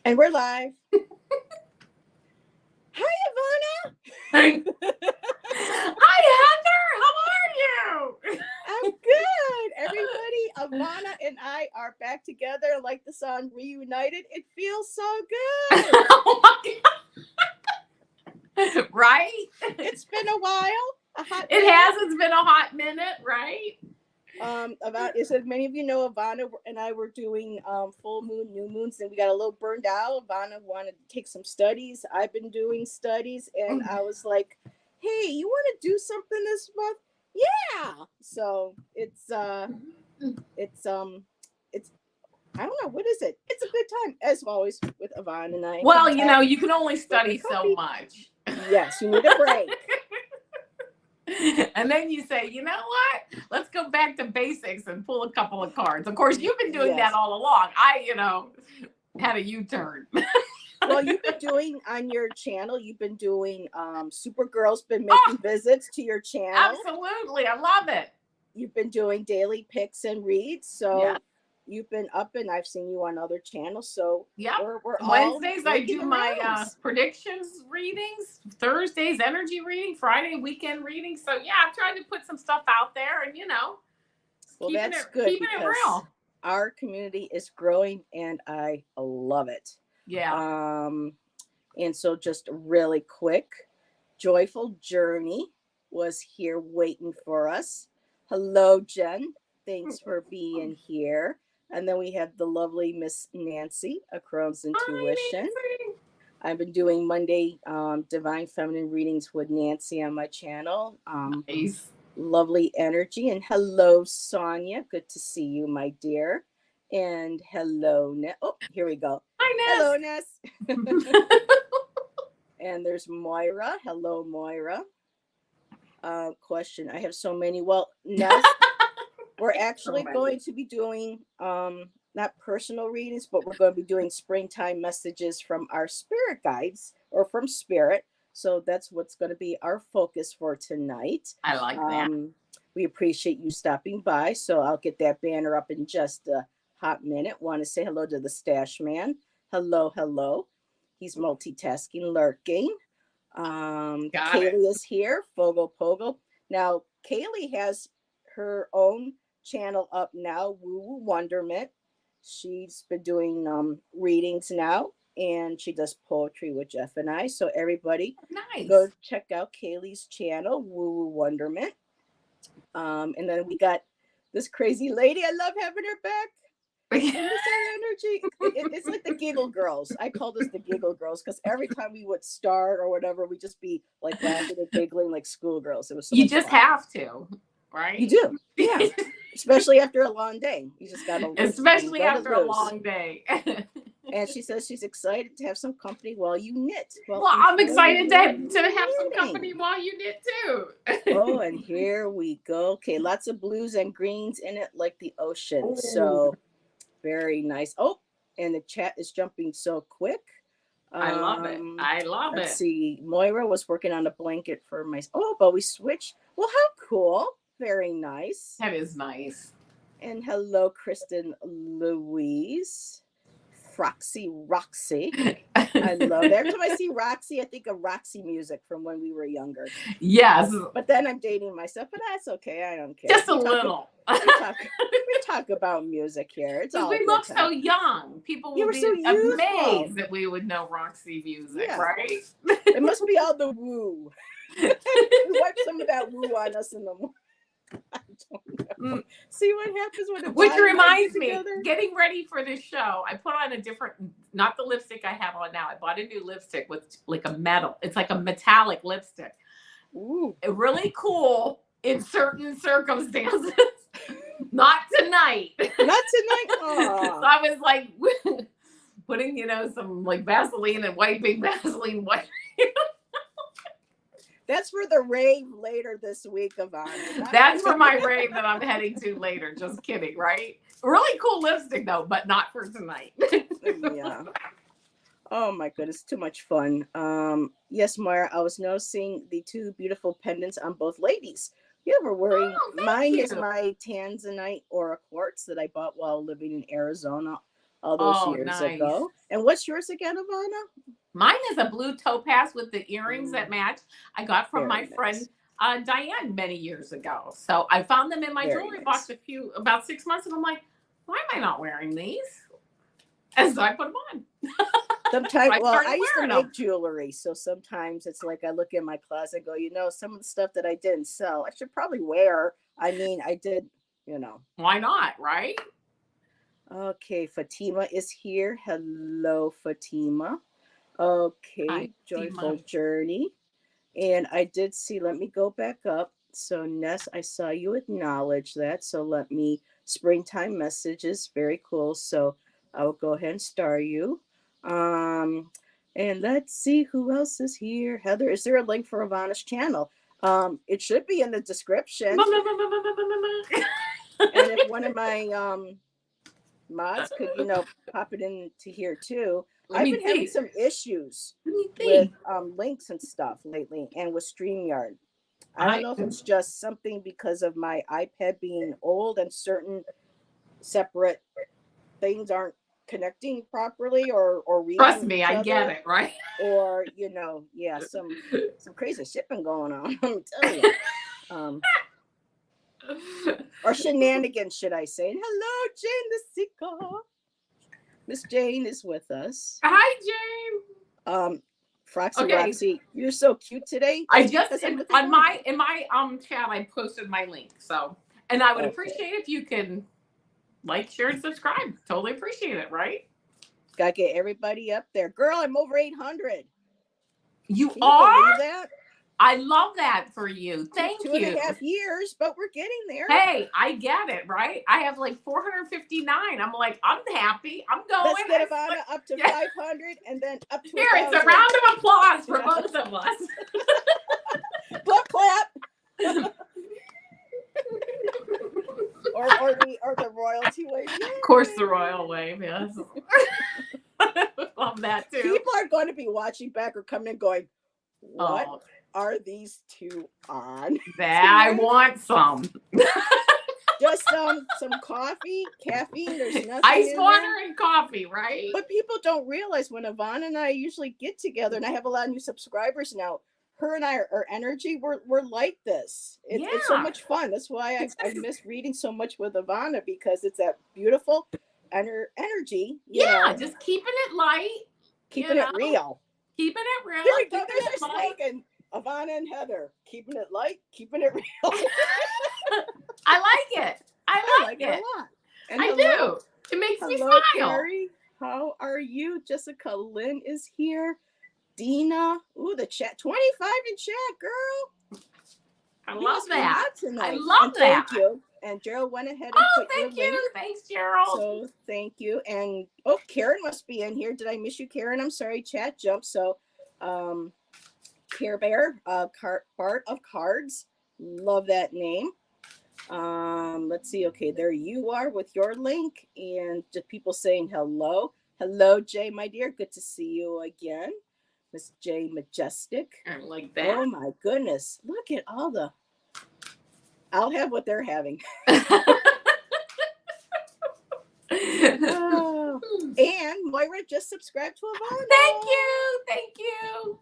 And we're live. Hi, Avana. Hi, Heather. How are you? I'm good. Everybody, Avana and I are back together like the song Reunited. It feels so good. Oh my God. Right? It's been a while. A hot It minute. has. It's been a hot minute, right? As many of you know, Avana and I were doing full moon, new moons, and we got a little burned out. Avana wanted to take some studies. I've been doing studies, and I was like, "Hey, you want to do something this month?" Yeah. So it's I don't know, what is it? It's a good time as always with Avana and I. Well, you can only study so coffee. much. Yes, you need a break. And then you say, you know what? Let's go back to basics and pull a couple of cards. Of course, you've been doing that all along. I, had a U-turn. Well, you've been doing on your channel, you've been doing Supergirl's been making visits to your channel. Absolutely. I love it. You've been doing daily picks and reads. So you've been up, and I've seen you on other channels. So we're Wednesdays I do my predictions readings, Thursdays energy reading, Friday weekend reading. So I'm trying to put some stuff out there, and well, that's good. Keeping it real. Our community is growing, and I love it. Yeah. And so just really quick, Joyful Journey was here waiting for us. Hello, Jen. Thanks for being here. And then we have the lovely Miss Nancy, A Crone's Intuition. I've been doing Monday Divine Feminine readings with Nancy on my channel. Nice. Lovely energy. And hello, Sonia. Good to see you, my dear. And hello, Ness. Oh, here we go. Hi, Ness. Hello, Ness. And there's Moira. Hello, Moira. Question. I have so many. Well, Ness, we're actually going to be doing not personal readings, but we're going to be doing springtime messages from our spirit guides or from spirit. So that's what's going to be our focus for tonight. I like that. We appreciate you stopping by. So I'll get that banner up in just a hot minute. Want to say hello to the Stash Man. Hello, hello. He's multitasking, lurking. Kaylee is here. Fogo Pogo. Now, Kaylee has her own channel up now, Woo Woo Wonderment. She's been doing readings now, and she does poetry with Jeff and I. So everybody, go check out Kaylee's channel, Woo Woo Wonderment. And then we got this crazy lady. I love having her back. And this energy. It's like the Giggle Girls. I call this the Giggle Girls because every time we would start or whatever, we just be like laughing and giggling like schoolgirls. It was so you just fun. Have to, right? You do, yeah. Especially after a long day. You just got to. Especially after a long day. And she says she's excited to have some company while you knit. Well I'm excited to have some company while you knit too. Oh, and here we go. Okay, lots of blues and greens in it like the ocean. So very nice. Oh, and the chat is jumping so quick. I love it. Let's see. Moira was working on a blanket for my... Oh, but we switched. Well, how cool. Very nice. That is nice. And hello, Kristen Louise. Roxy. I love it. Every time I see Roxy, I think of Roxy music from when we were younger. Yes. But then I'm dating myself, but that's okay. I don't care. Just a little. We talk about music here. It's all we look so young. People would be amazed that we would know Roxy music, right? It must be all the woo. Wipe some of that woo on us in the morning. I don't know. See what happens when the Which reminds me, getting ready for this show, I put on a different, not the lipstick I have on now. I bought a new lipstick with like a metal. It's like a metallic lipstick. Ooh. Really cool in certain circumstances. Not tonight. Not tonight. So I was like putting, some like Vaseline and wiping. That's for the rave later this week, Avana. That's for my rave that I'm heading to later. Just kidding, right? Really cool lipstick, though, but not for tonight. Yeah. Oh, my goodness. Too much fun. Yes, Moira, I was noticing the two beautiful pendants on both ladies. Yeah, we're wearing... Mine is my Tanzanite Aura Quartz that I bought while living in Arizona all those Oh, years nice. ago. And what's yours again, Ivana? Mine is a blue topaz with the earrings that match. I got from my Very friend nice. Diane many years ago. So I found them in my Very jewelry box nice. about 6 months ago. I'm like, why am I not wearing these? And so I put them on. Sometimes, I well, started I used to wearing make them. jewelry, so sometimes it's like I look in my closet and go, some of the stuff that I didn't sell, I should probably wear. I mean, I did, you know. Why not? Right? Okay, Fatima is here. Hello, Fatima. Okay, Hi, joyful Dima. journey. And I did see, let me go back up. So, Ness, I saw you acknowledge that. So, let me, springtime messages, very cool. So, I'll go ahead and star you. Um, and let's see who else is here. Heather, is there a link for Avana's channel? It should be in the description. And if one of my mods could, pop it into here too. Let I've me been having see. some issues Let me with see. links and stuff lately and with StreamYard. I don't I know if it's just something because of my iPad being old and certain separate things aren't connecting properly or trust reading me, each I get other, it, right? or yeah, some crazy shit been going on. Let me tell you. Or shenanigans, should I say? And hello, Jane the Seeker. Miss Jane is with us. Hi, Jane. Froxy Okay, Roxy, you're so cute today. I That's just because I'm with on Ivana. my chat I posted my link. So, and I would Okay. appreciate if you can like, share, and subscribe. Totally appreciate it, right? Gotta get everybody up there. Girl, I'm over 800. You Can you are? believe that? I love that for you. Took Thank two and you. a half years, but we're getting there. Hey, I get it, right? I have like 459. I'm like, I'm happy. I'm going. Let's get Ivana up to 500 and then up to Here, 1,000. it's a round of applause for both of us. Clap, clap. or the royalty wave. Yay. Of course, the royal wave, yes. Love that too. People are going to be watching back or coming and going, what are these two on? I want some. Just some coffee, caffeine. There's nothing. Ice water and coffee, right? But people don't realize when Avana and I usually get together, and I have a lot of new subscribers now. Her and I, our energy, we're like this. It's so much fun. That's why I miss reading so much with Avana, because it's that beautiful energy. Yeah, just keeping it light, keeping it real. Keeping it real. There we go. There's our slogan. Avana and Heather, keeping it light, keeping it real. I like it. I like it a lot. And I do. It makes me smile. Carrie. How are you? Jessica Lynn is here. Dina. Ooh, the chat. 25 in chat, girl. I love that. I and love that. Thank you. And Gerald went ahead and put thank your you. link. Thanks, Gerald. So thank you. And Karen must be in here. Did I miss you, Karen? I'm sorry, chat jumped. So Care Bear, Bart of Cards. Love that name. Let's see. Okay, there you are with your link, and just people saying hello. Hello, Jay, my dear. Good to see you again. Miss J Majestic. I like that. Oh my goodness. Look at all the. I'll have what they're having. And Moira just subscribed to Avana. Thank you. Thank you.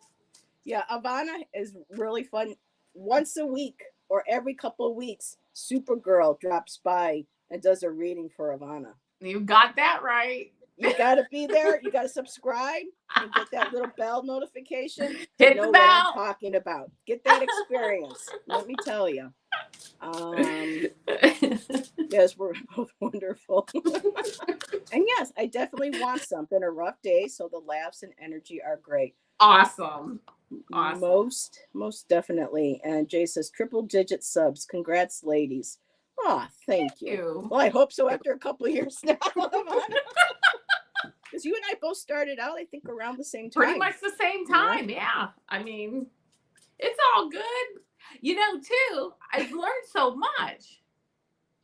Yeah, Avana is really fun. Once a week or every couple of weeks, Supergirl drops by and does a reading for Avana. You got that right. You got to be there. You got to subscribe and get that little bell notification. Hit the bell. What I'm talking about. Get that experience. Let me tell you. Yes, we're both wonderful. And yes, I definitely want some. Been a rough day, so the laughs and energy are great. Awesome. Most definitely. And Jay says triple digit subs. Congrats, ladies. Oh, thank you. Well, I hope so after a couple of years now. Because you and I both started out, I think, around the same time. Pretty much the same time, yeah. I mean, it's all good. You know, too, I've learned so much.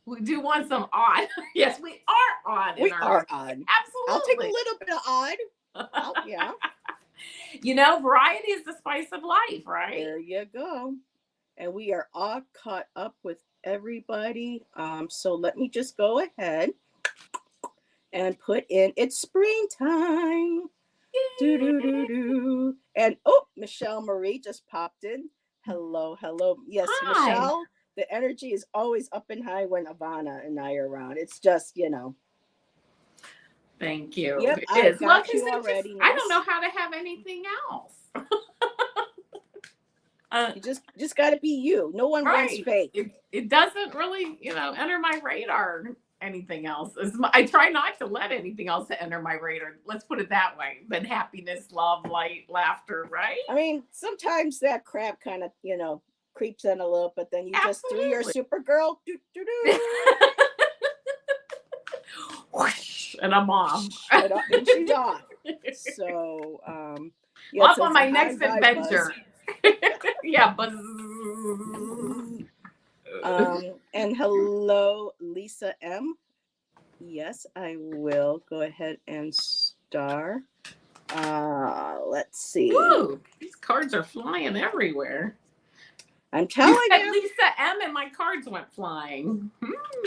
We do want some odd. Yes, we are odd. We are odd. Absolutely. I'll take a little bit of odd. Yeah. You know, variety is the spice of life, right? There you go. And we are all caught up with everybody. So let me just go ahead and put in it's springtime. Do do do do. And oh, Michelle Marie just popped in. Hello, hello. Yes, Hi. Michelle. The energy is always up and high when Avana and I are around. It's just, Thank you. Yep, It I is. Well, got because you it just, already, I don't know Ness. how to have anything else. You just got to be you. No one wants Right. fake. It doesn't really, enter my radar. Anything else? I try not to let anything else enter my radar. Let's put it that way. But happiness, love, light, laughter, right? I mean, sometimes that crap kind of, creeps in a little, but then you just do your Absolutely. Supergirl. Do, do, do. Whoosh, and I'm off. And she's off. So, yeah, it Off on says my hi, next bye, buzz. adventure. Yeah, buzz. And hello, Lisa M. Yes, I will go ahead and star. Let's see. Woo! These cards are flying everywhere. I'm You telling said you. Lisa M, and my cards went flying.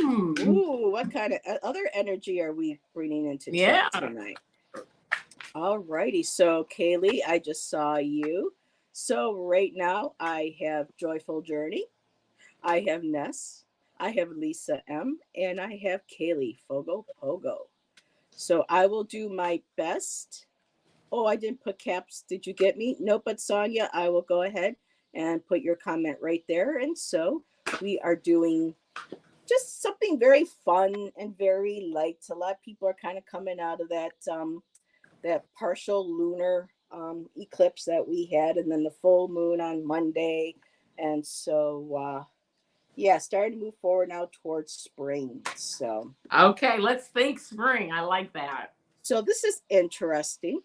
Ooh, what kind of other energy are we bringing into Yeah. chat tonight? All righty. So, Kaylee, I just saw you. So, right now, I have Joyful Journey. I have Ness. I have Lisa M. And I have Kaylee Fogo Pogo. So, I will do my best. Oh, I didn't put caps. Did you get me? No, but Sonia, I will go ahead and put your comment right there. And so, we are doing just something very fun and very light. A lot of people are kind of coming out of that partial lunar eclipse that we had, and then the full moon on Monday, and so yeah, starting to move forward now towards spring. Okay, let's think spring. I like that. So this is interesting.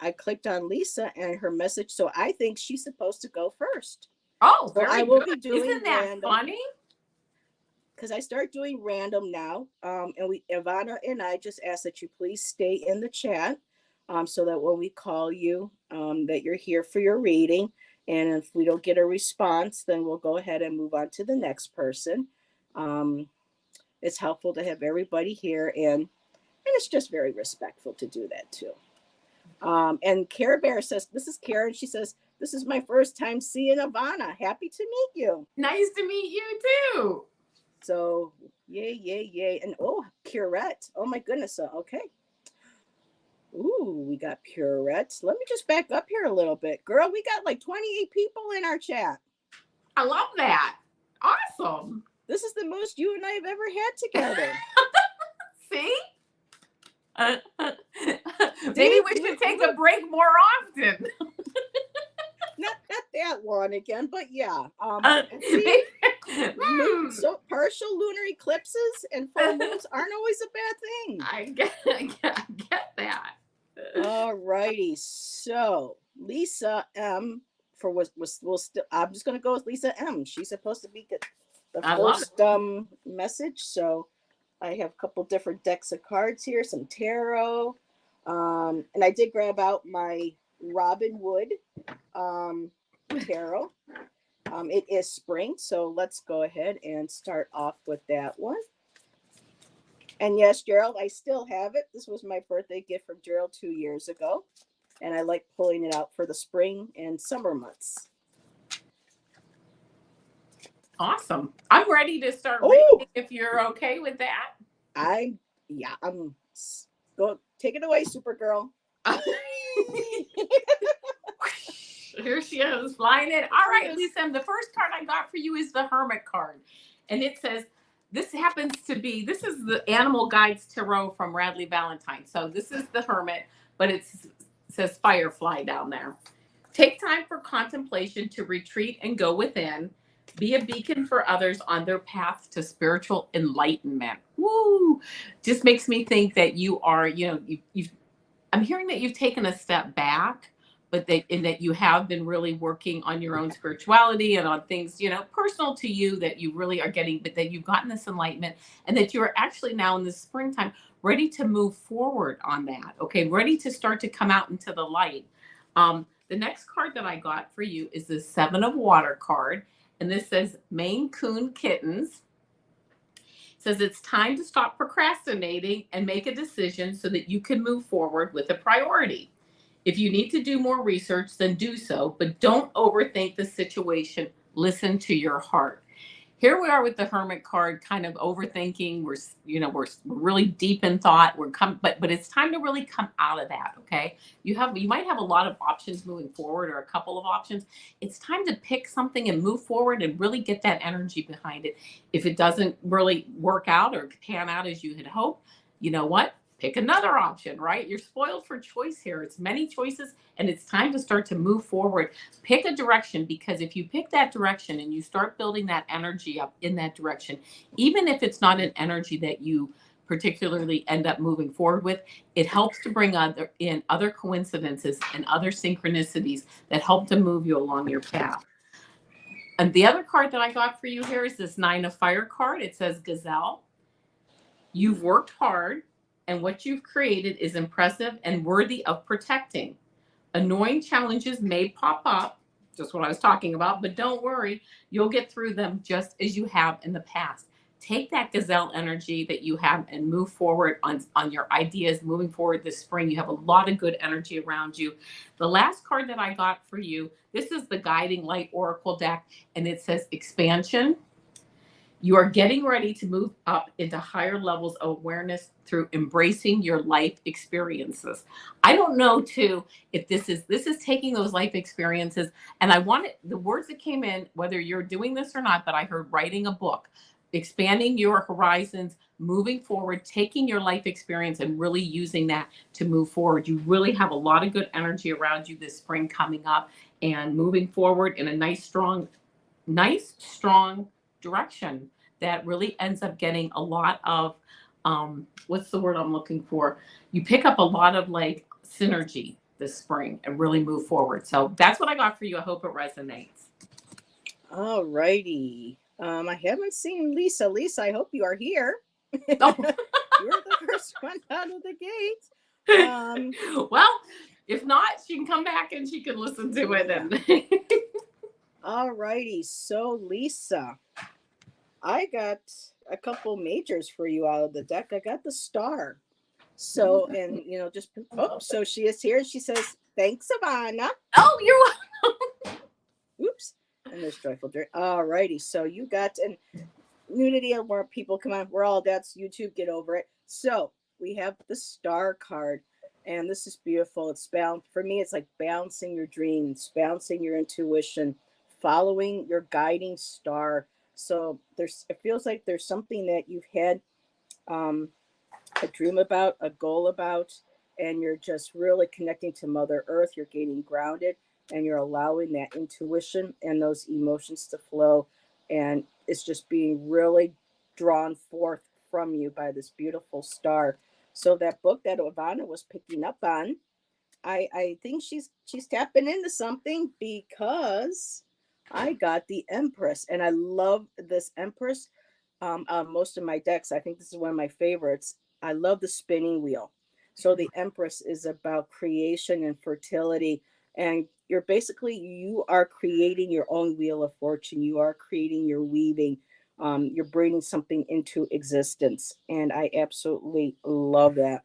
I clicked on Lisa and her message, so I think she's supposed to go first. Oh, So I very will good. be doing Isn't that random funny? because I start doing random now. And Ivana and I just ask that you please stay in the chat, so that when we call you, that you're here for your reading. And if we don't get a response, then we'll go ahead and move on to the next person. Um, it's helpful to have everybody here, and it's just very respectful to do that too. And Cara Bear says, "This is Karen." She says, "This is my first time seeing Ivana. Happy to meet you." Nice to meet you too. So yay, yay, yay. And oh, Curette. Oh my goodness. Okay. Ooh, we got Purette. Let me just back up here a little bit. Girl, we got like 28 people in our chat. I love that. Awesome. This is the most you and I have ever had together. See? Maybe See? we should take a break more often. Not that one again, but yeah. See? Moon, so partial lunar eclipses and full moons aren't always a bad thing. I get that. All righty. So Lisa M for was still. I'm just gonna go with Lisa M. She's supposed to be the first message. So I have a couple different decks of cards here, some tarot, and I did grab out my Robin Wood tarot. It is spring, so let's go ahead and start off with that one. And yes, Gerald, I still have it. This was my birthday gift from Gerald 2 years ago, and I like pulling it out for the spring and summer months. Awesome. I'm ready to start reading if you're okay with that. I'm go take it away, Supergirl. Here she is flying in. All right, Lisa, the first card I got for you is the Hermit card. And it says, this is the Animal Guides Tarot from Radley Valentine. So this is the Hermit, but it says Firefly down there. Take time for contemplation to retreat and go within. Be a beacon for others on their path to spiritual enlightenment. Woo! Just makes me think that you are, I'm hearing that you've taken a step back, but that you have been really working on your own spirituality and on things, personal to you that you really are getting, but that you've gotten this enlightenment and that you're actually now in the springtime ready to move forward on that. Okay, ready to start to come out into the light. The next card that I got for you is the Seven of Water card. And this says Maine Coon Kittens. It says it's time to stop procrastinating and make a decision so that you can move forward with a priority. If you need to do more research, then do so, but don't overthink the situation. Listen to your heart. Here we are with the Hermit card, kind of overthinking. We're really deep in thought. But it's time to really come out of that. Okay, you might have a lot of options moving forward, or a couple of options. It's time to pick something and move forward and really get that energy behind it. If it doesn't really work out or pan out as you had hoped, you know what? Pick another option, right? You're spoiled for choice here. It's many choices, and it's time to start to move forward. Pick a direction, because if you pick that direction and you start building that energy up in that direction, even if it's not an energy that you particularly end up moving forward with, it helps to bring other coincidences and other synchronicities that help to move you along your path. And the other card that I got for you here is this Nine of Fire card. It says Gazelle. You've worked hard, and what you've created is impressive and worthy of protecting. Annoying challenges may pop up, just what I was talking about, but don't worry, you'll get through them just as you have in the past. Take that gazelle energy that you have and move forward on your ideas. Moving forward this spring, you have a lot of good energy around you. The last card that I got for you, this is the Guiding Light Oracle deck, and it says expansion. You are getting ready to move up into higher levels of awareness through embracing your life experiences. I don't know too if this is taking those life experiences, and I wanted the words that came in, whether you're doing this or not, but I heard writing a book, expanding your horizons, moving forward, taking your life experience and really using that to move forward. You really have a lot of good energy around you this spring coming up, and moving forward in a nice strong direction that really ends up getting a lot of what's the word I'm looking for? You pick up a lot of like synergy this spring and really move forward. So that's what I got for you. I hope it resonates. All righty. I haven't seen Lisa. Lisa, I hope you are here. Oh. You're the first one out of the gate. Well, if not, she can come back and she can listen to it. And all righty. So Lisa, I got a couple majors for you out of the deck. I got the star. So, and so she is here. She says, thanks, Avana. Oh, you're welcome. Oops. And there's joyful drink. All righty. So you got an nudity of more people. Come on. We're all, that's YouTube. Get over it. So we have the star card. And this is beautiful. It's balanced. For me, it's like balancing your dreams, balancing your intuition, following your guiding star. So it feels like there's something that you've had a dream about, a goal about, and you're just really connecting to Mother Earth. You're getting grounded, and you're allowing that intuition and those emotions to flow. And it's just being really drawn forth from you by this beautiful star. So that book that Avana was picking up on, I think she's tapping into something, because I got the Empress, and I love this Empress. Most of my decks, I think this is one of my favorites. I love the spinning wheel. So the Empress is about creation and fertility, and you are creating your own wheel of fortune. You are creating your weaving. You're bringing something into existence, and I absolutely love that.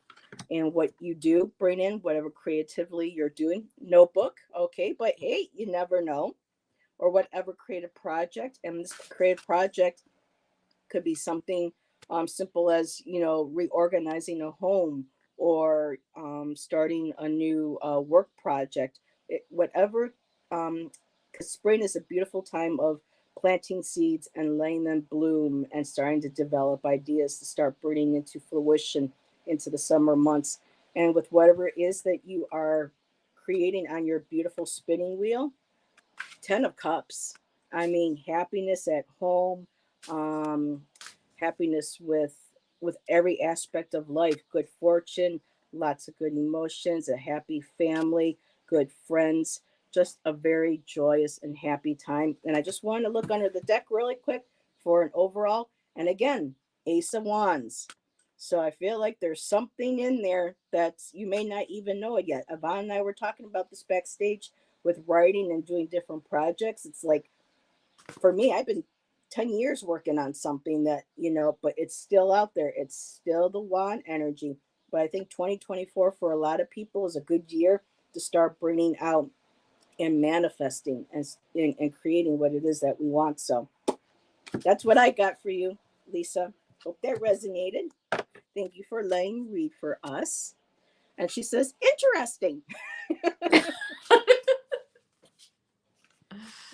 And what you do bring in, whatever creatively you're doing, notebook, okay, but hey, you never know, or whatever creative project. And this creative project could be something simple as reorganizing a home, or starting a new work project. Whatever, because spring is a beautiful time of planting seeds and letting them bloom and starting to develop ideas to start bringing into fruition into the summer months. And with whatever it is that you are creating on your beautiful spinning wheel, 10 of Cups. I mean, happiness at home, um, happiness with every aspect of life, good fortune, lots of good emotions, a happy family, good friends, just a very joyous and happy time. And I just wanted to look under the deck really quick for an overall. And again, Ace of Wands. So I feel like there's something in there that you may not even know it yet. Avon and I were talking about this backstage with writing and doing different projects. It's like, for me, I've been 10 years working on something that, but it's still out there. It's still the wand energy. But I think 2024 for a lot of people is a good year to start bringing out and manifesting and creating what it is that we want. So that's what I got for you, Lisa. Hope that resonated. Thank you for letting me read for us. And she says, interesting.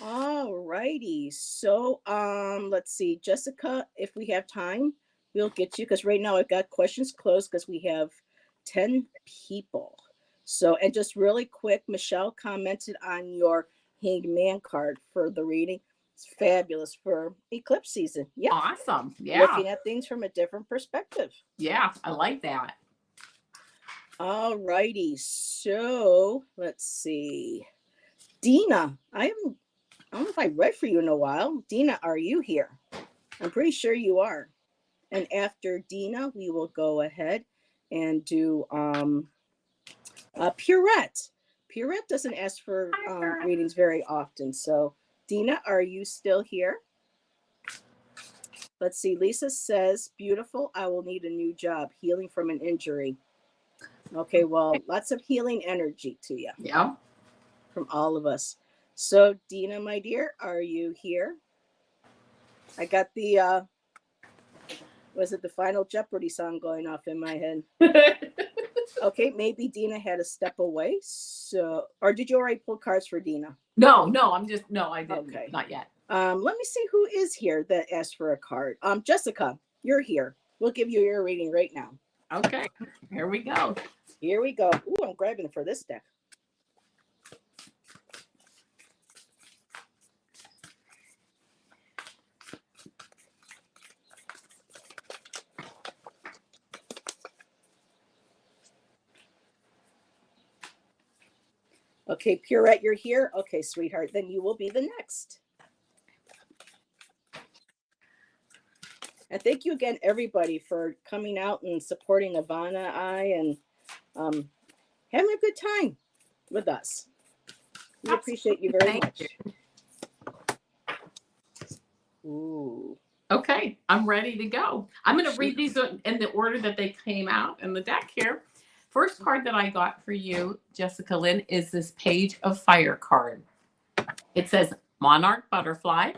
All righty. So let's see. Jessica, if we have time, we'll get you, because right now I've got questions closed because we have 10 people. So, and just really quick, Michelle commented on your Hanged Man card for the reading. It's fabulous for eclipse season. Yeah. Awesome. Yeah. Looking at things from a different perspective. Yeah, I like that. All righty. So let's see. Dina, I don't know if I read for you in a while. Dina, are you here? I'm pretty sure you are. And after Dina, we will go ahead and do Purette. Purette doesn't ask for readings very often. So Dina, are you still here? Let's see. Lisa says, beautiful. I will need a new job. Healing from an injury. Okay, well, lots of healing energy to you. Yeah. From all of us. So Dina, my dear, are you here? I got the was it the Final Jeopardy song going off in my head? Okay, maybe Dina had to step away. So, or did you already pull cards for Dina? No, I didn't. Okay. Not yet. Let me see who is here that asked for a card. Jessica, you're here. We'll give you your reading right now. Okay, here we go. Here we go. Ooh, I'm grabbing for this deck. Okay, Purette, you're here. Okay, sweetheart, then you will be the next. And thank you again, everybody, for coming out and supporting Avana and having a good time with us. We appreciate you very much. Ooh. Okay, I'm ready to go. I'm going to read these in the order that they came out in the deck here. First card that I got for you, Jessica Lynn, is this Page of Fire card. It says Monarch Butterfly.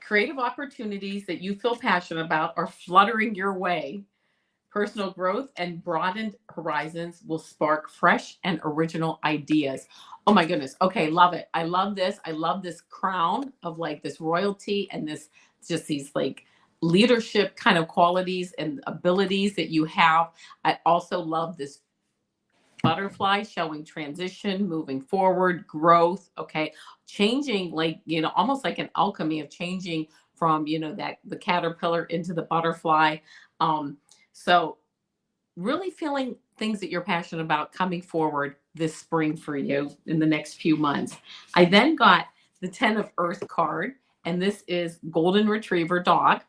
Creative opportunities that you feel passionate about are fluttering your way. Personal growth and broadened horizons will spark fresh and original ideas. Oh my goodness. Okay, love it. I love this. I love this crown of like this royalty and this just these like leadership kind of qualities and abilities that you have. I also love this butterfly showing transition, moving forward, growth, okay, changing like, almost like an alchemy of changing from, that the caterpillar into the butterfly. So really feeling things that you're passionate about coming forward this spring for you in the next few months. I then got the 10 of Earth card, and this is Golden Retriever Dog.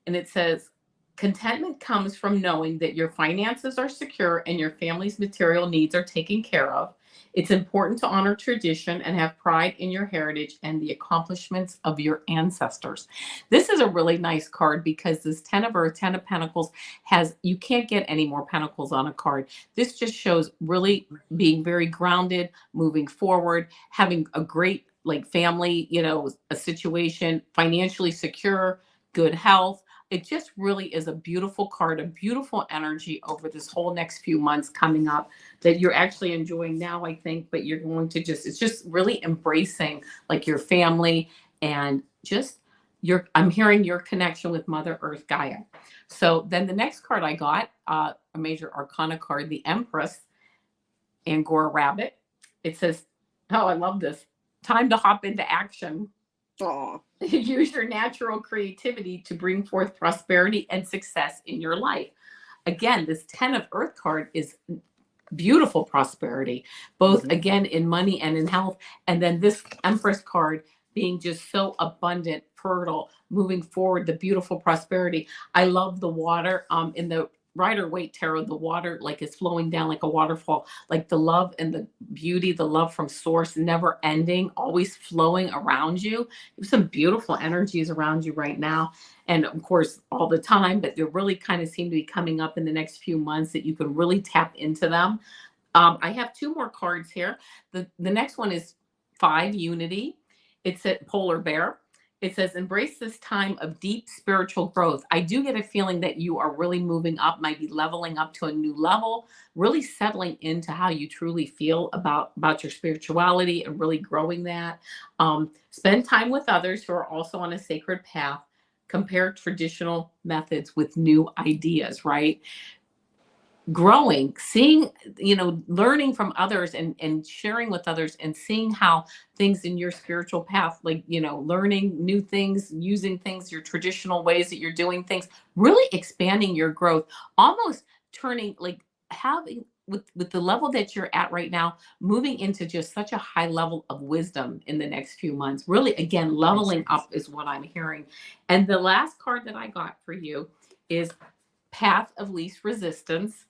And it says, contentment comes from knowing that your finances are secure and your family's material needs are taken care of. It's important to honor tradition and have pride in your heritage and the accomplishments of your ancestors. This is a really nice card because this 10 of Earth, 10 of Pentacles you can't get any more pentacles on a card. This just shows really being very grounded, moving forward, having a great family, a situation, financially secure, good health. It just really is a beautiful card, a beautiful energy over this whole next few months coming up that you're actually enjoying now, I think, but you're going to it's just really embracing your family and just I'm hearing your connection with Mother Earth Gaia. So then the next card I got, a major arcana card, the Empress, Angora Rabbit. It says, oh, I love this. Time to hop into action. Aww. Use your natural creativity to bring forth prosperity and success in your life. Again, this 10 of Earth card is beautiful prosperity, both again in money and in health. And then this Empress card being just so abundant, fertile, moving forward, the beautiful prosperity. I love the water in the Rider Waite Tarot, the water like is flowing down like a waterfall, like the love and the beauty, the love from source, never ending, always flowing around you. There's some beautiful energies around you right now. And of course, all the time, but they really kind of seem to be coming up in the next few months that you can really tap into them. I have two more cards here. The next one is 5 Unity. It's a polar bear. It says, embrace this time of deep spiritual growth. I do get a feeling that you are really moving up, might be leveling up to a new level, really settling into how you truly feel about your spirituality and really growing that. Spend time with others who are also on a sacred path. Compare traditional methods with new ideas, right? Growing, seeing, learning from others and sharing with others and seeing how things in your spiritual path, like, learning new things, using things, your traditional ways that you're doing things, really expanding your growth, almost turning like having with the level that you're at right now, moving into just such a high level of wisdom in the next few months. Really, again, leveling up is what I'm hearing. And the last card that I got for you is Path of Least Resistance.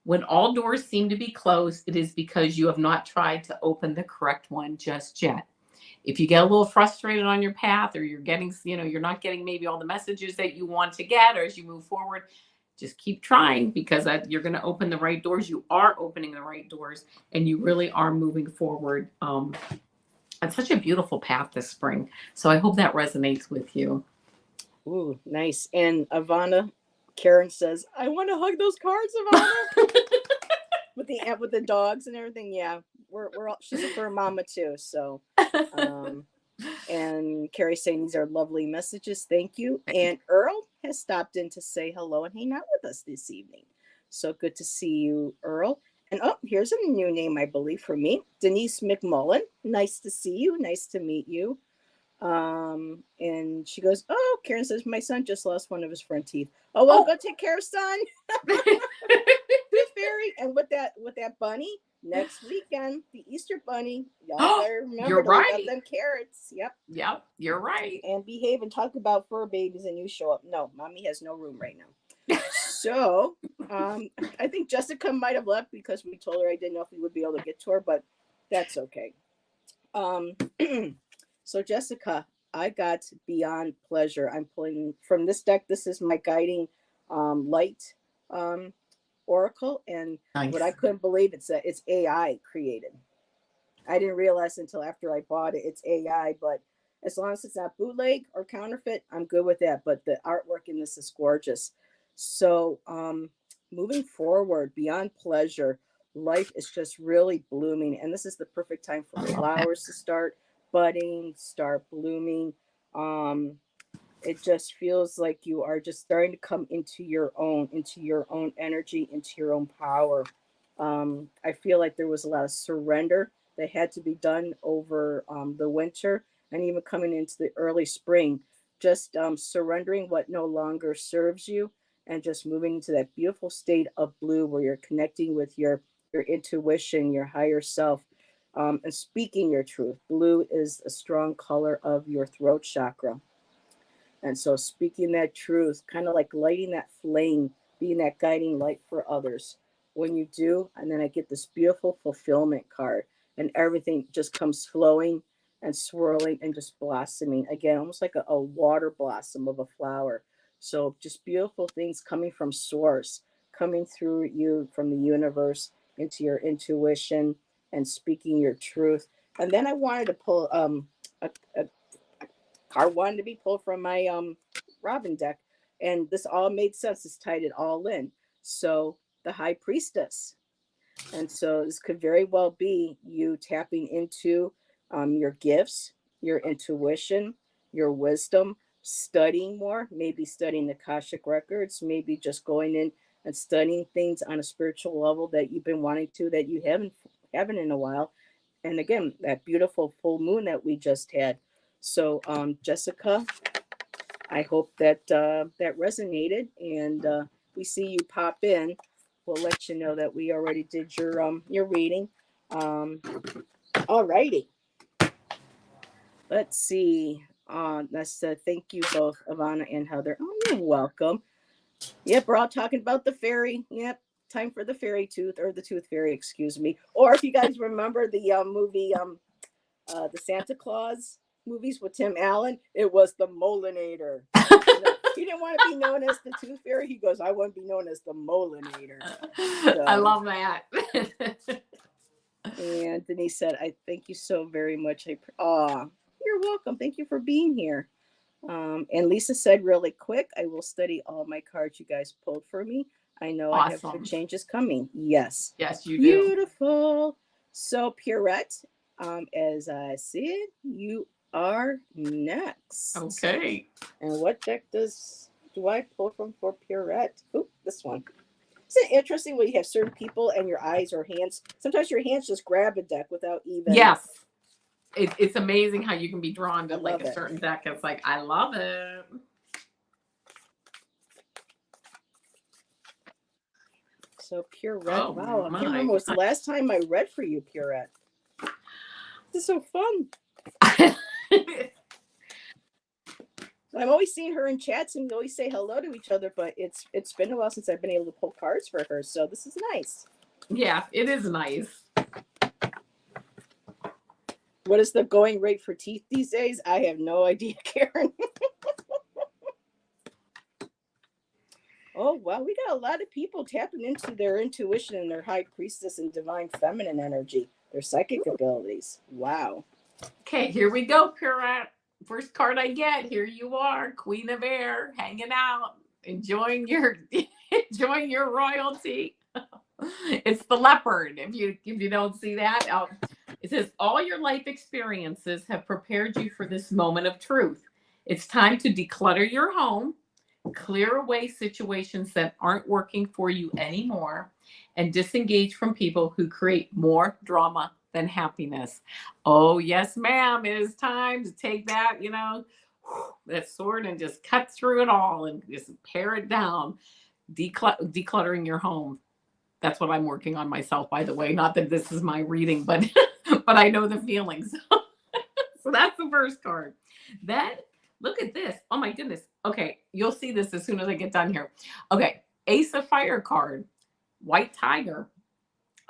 When all doors seem to be closed, it is because you have not tried to open the correct one just yet. If you get a little frustrated on your path, or you're getting, you're not getting maybe all the messages that you want to get, or as you move forward, just keep trying, because you're going to open the right doors. You are opening the right doors, and you really are moving forward. It's such a beautiful path this spring. So I hope that resonates with you. Ooh, nice. And Avana, Karen says, I want to hug those cards, Avana. with the dogs and everything. Yeah, we're all, she's a fur mama too. So, and Carrie's saying these are lovely messages. Thank you. And Earl has stopped in to say hello and hang out with us this evening. So good to see you, Earl. And oh, here's a new name, I believe, for me, Denise McMullen. Nice to see you. Nice to meet you. And she goes, oh, Karen says, my son just lost one of his front teeth. Oh, well, go take care of son. Tooth fairy. And with that bunny, next weekend, the Easter bunny, y'all better remember You're to right. look up them carrots. Yep, you're right. And behave and talk about fur babies, and you show up. No, mommy has no room right now. So I think Jessica might have left because we told her I didn't know if we would be able to get to her, but that's okay. So Jessica, I got Beyond Pleasure. I'm pulling from this deck. This is my guiding light oracle, and Nice. what I couldn't believe, it's AI created. I didn't realize until after I bought it it's AI, but as long as it's not bootleg or counterfeit, I'm good with that. But the artwork in this is gorgeous. So moving forward, Beyond Pleasure, life is just really blooming, and this is the perfect time for flowers to start budding, start blooming. Um, it just feels like you are just starting to come into your own energy, into your own power. I feel like there was a lot of surrender that had to be done over the winter and even coming into the early spring. Just surrendering what no longer serves you and just moving into that beautiful state of blue where you're connecting with your intuition, your higher self, and speaking your truth. Blue is a strong color of your throat chakra. And so speaking that truth, kind of like lighting that flame, being that guiding light for others. When you do, and then I get this beautiful fulfillment card, and everything just comes flowing and swirling and just blossoming. Again, almost like a water blossom of a flower. So just beautiful things coming from source, coming through you from the universe into your intuition and speaking your truth. And then I wanted to pull a card wanted to be pulled from my Robin deck, and this all made sense. This tied it all in. So the High Priestess, and so this could very well be you tapping into your gifts, your intuition, your wisdom, studying more, maybe studying the Akashic records, maybe just going in and studying things on a spiritual level that you've been wanting to, that you haven't in a while. And again, that beautiful full moon that we just had. So, Jessica, I hope that that resonated, and we see you pop in. We'll let you know that we already did your reading. All righty. Let's see. Let's thank you both, Avana and Heather. Oh, you're welcome. Yep, we're all talking about the fairy. Yep, time for the fairy tooth or the tooth fairy, excuse me. Or if you guys remember the movie, the Santa Claus movies with Tim Allen, it was the Molinator. He didn't want to be known as the tooth fairy. He goes, I want to be known as the Molinator. I So, love that. and Denise said, I thank you so very much. You're welcome. Thank you for being here. And Lisa said really quick, I will study all my cards you guys pulled for me. I know I have good Awesome. changes coming. Yes. Yes, you do. Beautiful. So, Pierrette, as I see it, you are next. Okay. And what deck do I pull from for Pierrette? Oop, this one. Isn't it interesting when you have certain people and your eyes or hands? Sometimes your hands just grab a deck without even. Yes. It's amazing how you can be drawn to like a it. certain deck. It's like, I love it. So Pierrette, Oh, wow, I my. can't remember what's the last time I read for you, Pierrette. This is so fun. I'm always seeing her in chats and we always say hello to each other, but it's been a while since I've been able to pull cards for her, so this is nice. Yeah, it is nice. What is the going rate for teeth these days? I have no idea, Karen. Oh, wow, we got a lot of people tapping into their intuition and their high priestess and divine feminine energy, their psychic abilities. Wow. Okay, here we go, Pierrette. First card I get, here you are, Queen of Air, hanging out, enjoying your royalty. It's the leopard. If you don't see that, it says all your life experiences have prepared you for this moment of truth. It's time to declutter your home, clear away situations that aren't working for you anymore, and disengage from people who create more drama than happiness. Oh, yes, ma'am. It is time to take that, that sword and just cut through it all and just pare it down. Decluttering your home. That's what I'm working on myself, by the way. Not that this is my reading, but but I know the feelings. So that's the first card. Then look at this. Oh my goodness. Okay, you'll see this as soon as I get done here. Okay, Ace of Fire card, White Tiger.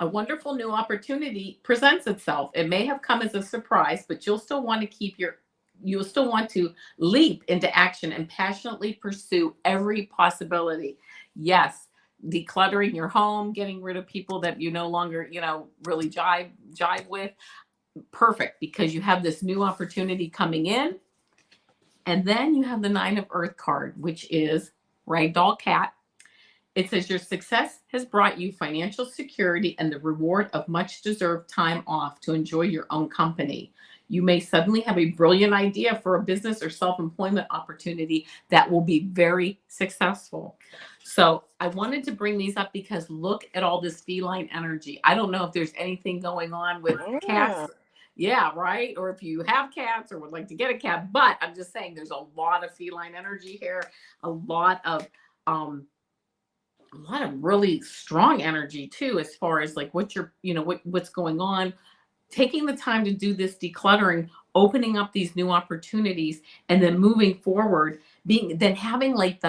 A wonderful new opportunity presents itself. It may have come as a surprise, but you'll still want to leap into action and passionately pursue every possibility. Yes, decluttering your home, getting rid of people that you no longer, really jive with. Perfect, because you have this new opportunity coming in. And then you have the Nine of Earth card, which is Ragdoll Cat. It says your success has brought you financial security and the reward of much deserved time off to enjoy your own company. You may suddenly have a brilliant idea for a business or self-employment opportunity that will be very successful. So I wanted to bring these up because look at all this feline energy. I don't know if there's anything going on with cats. Yeah, right. Or if you have cats or would like to get a cat, but I'm just saying there's a lot of feline energy here, a lot of really strong energy too, as far as like what you're, what's going on, taking the time to do this decluttering, opening up these new opportunities, and then moving forward, having like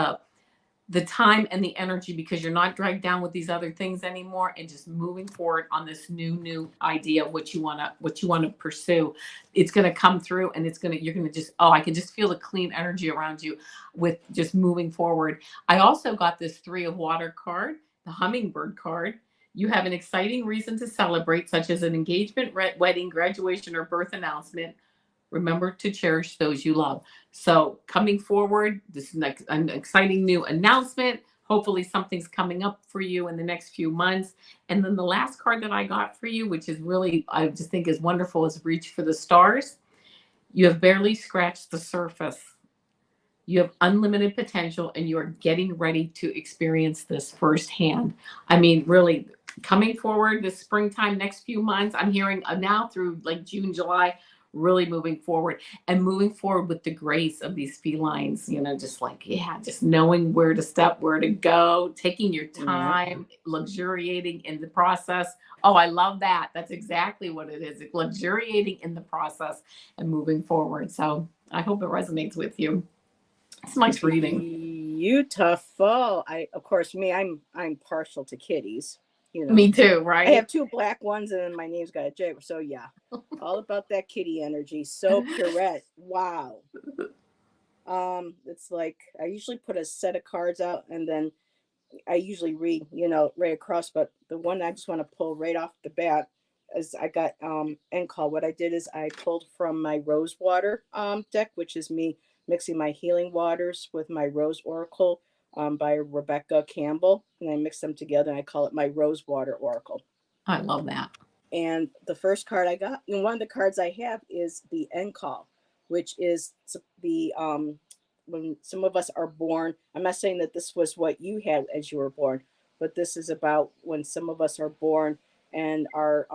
the time and the energy because you're not dragged down with these other things anymore, and just moving forward on this new idea, what you want to pursue. It's going to come through, and you're going to just, I can just feel the clean energy around you with just moving forward. I also got this 3 of Water card, the Hummingbird card. You have an exciting reason to celebrate, such as an engagement, wedding, graduation, or birth announcement. Remember to cherish those you love. So coming forward, this is an exciting new announcement. Hopefully something's coming up for you in the next few months. And then the last card that I got for you, which is really, I just think is wonderful, is Reach for the Stars. You have barely scratched the surface. You have unlimited potential, and you are getting ready to experience this firsthand. I mean, really coming forward this springtime, next few months, I'm hearing now through like June, July, really moving forward with the grace of these felines, just knowing where to step, where to go, taking your time, luxuriating in the process. Oh, I love that. That's exactly what it is. Luxuriating in the process and moving forward. So I hope it resonates with you. It's nice reading. Beautiful. Of course, I'm partial to kitties. You know, Me too, I have right? two black ones, and then my name's got a J. So yeah, all about that kitty energy. So Purette, wow. It's like I usually put a set of cards out, and then I usually read, right across. But the one I just want to pull right off the bat is I got end call. What I did is I pulled from my rose water deck, which is me mixing my healing waters with my rose oracle by Rebecca Campbell, and I mix them together, and I call it my rose water oracle. I love that. And the first card I got, and one of the cards I have is the end call, which is the when some of us are born. I'm not saying that this was what you had as you were born, but this is about when some of us are born and our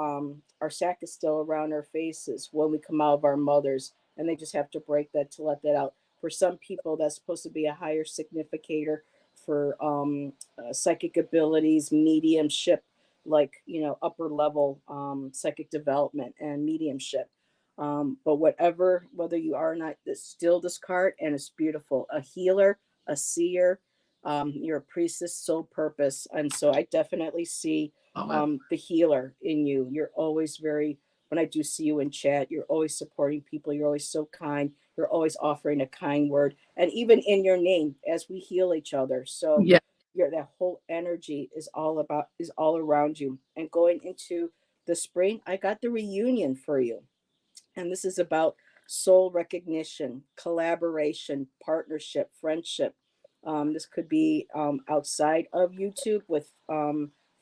sac is still around our faces when we come out of our mothers, and they just have to break that to let that out. For some people, that's supposed to be a higher significator for psychic abilities, mediumship, like upper level psychic development and mediumship. But whether you are or not, it's still this card, and it's beautiful. A healer, a seer, you're a priestess, soul purpose, and so I definitely see Love it. the healer in you. You're always very. When I do see you in chat, you're always supporting people. You're always so kind. You're always offering a kind word, and even in your name, as we heal each other. So Yeah. that whole energy is all around you. And going into the spring, I got the reunion for you, and this is about soul recognition, collaboration, partnership, friendship. This could be outside of YouTube with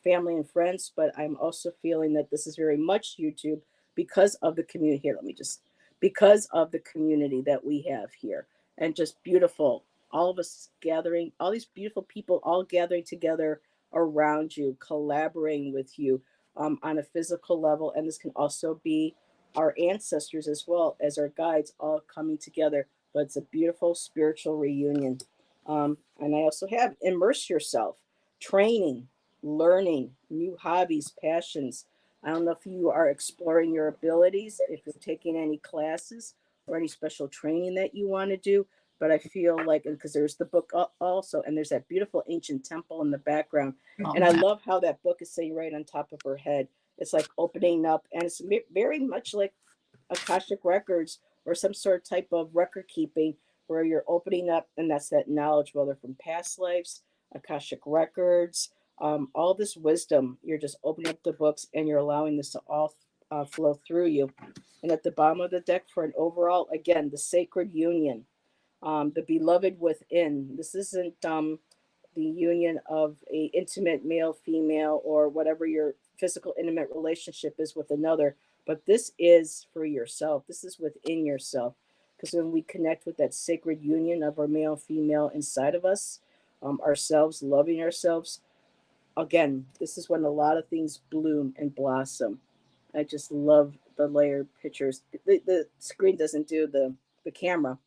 family and friends, but I'm also feeling that this is very much YouTube because of the community here. Let me just, because of the community that we have here, and just beautiful. All of us gathering, all these beautiful people all gathering together around you, collaborating with you on a physical level. And this can also be our ancestors as well as our guides all coming together. But it's a beautiful spiritual reunion. And I also have immerse yourself, training, learning, new hobbies, passions. I don't know if you are exploring your abilities, if you're taking any classes or any special training that you want to do. But I feel like, because there's the book also, and there's that beautiful ancient temple in the background. And Love I that. love how that book is sitting right on top of her head. It's like opening up, and it's very much like Akashic records or some sort of type of record keeping where you're opening up, and that's that knowledge, whether from past lives, Akashic records, all this wisdom. You're just opening up the books and you're allowing this to all flow through you. And at the bottom of the deck for an overall, again, the sacred union, the beloved within. This isn't the union of a intimate male female or whatever your physical intimate relationship is with another, but this is for yourself. This is within yourself, because when we connect with that sacred union of our male female inside of us, ourselves loving ourselves, again, this is when a lot of things bloom and blossom. I just love the layered pictures. The screen doesn't do the camera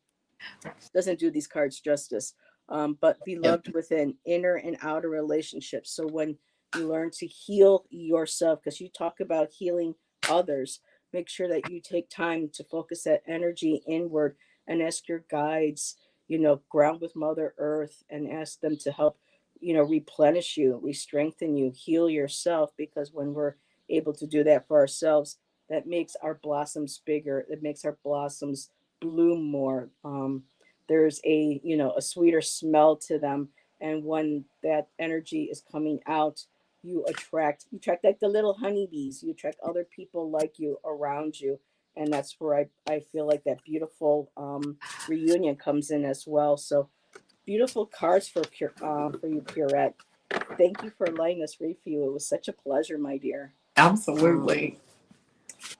doesn't do these cards justice. But Yep. beloved within inner and outer relationships. So when you learn to heal yourself, because you talk about healing others, make sure that you take time to focus that energy inward and ask your guides, ground with Mother Earth, and ask them to help, replenish you, re-strengthen you, heal yourself. Because when we're able to do that for ourselves, that makes our blossoms bigger. It makes our blossoms bloom more. There's a sweeter smell to them, and when that energy is coming out, you attract like the little honeybees. You attract other people like you around you, and that's where I feel like that beautiful reunion comes in as well. So beautiful cards for you, Purette. Thank you for letting us read for you. It was such a pleasure, my dear. um, Absolutely.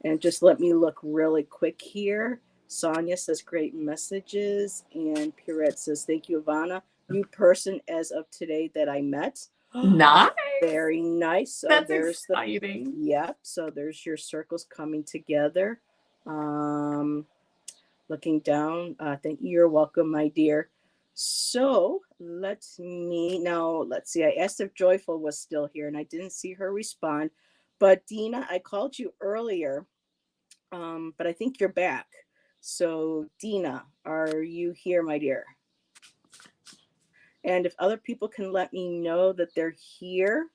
and just let me look really quick here. Sonia says great messages. And Purette says, thank you, Avana. New person as of today that I met. Nice. Very nice. So That's there's the, exciting. yep. So there's your circles coming together. Um, Looking down. Thank you. You're welcome, my dear. So let's see. I asked if Joyful was still here, and I didn't see her respond. But Dina, I called you earlier, but I think you're back. So, Dina, are you here, my dear? And if other people can let me know that they're here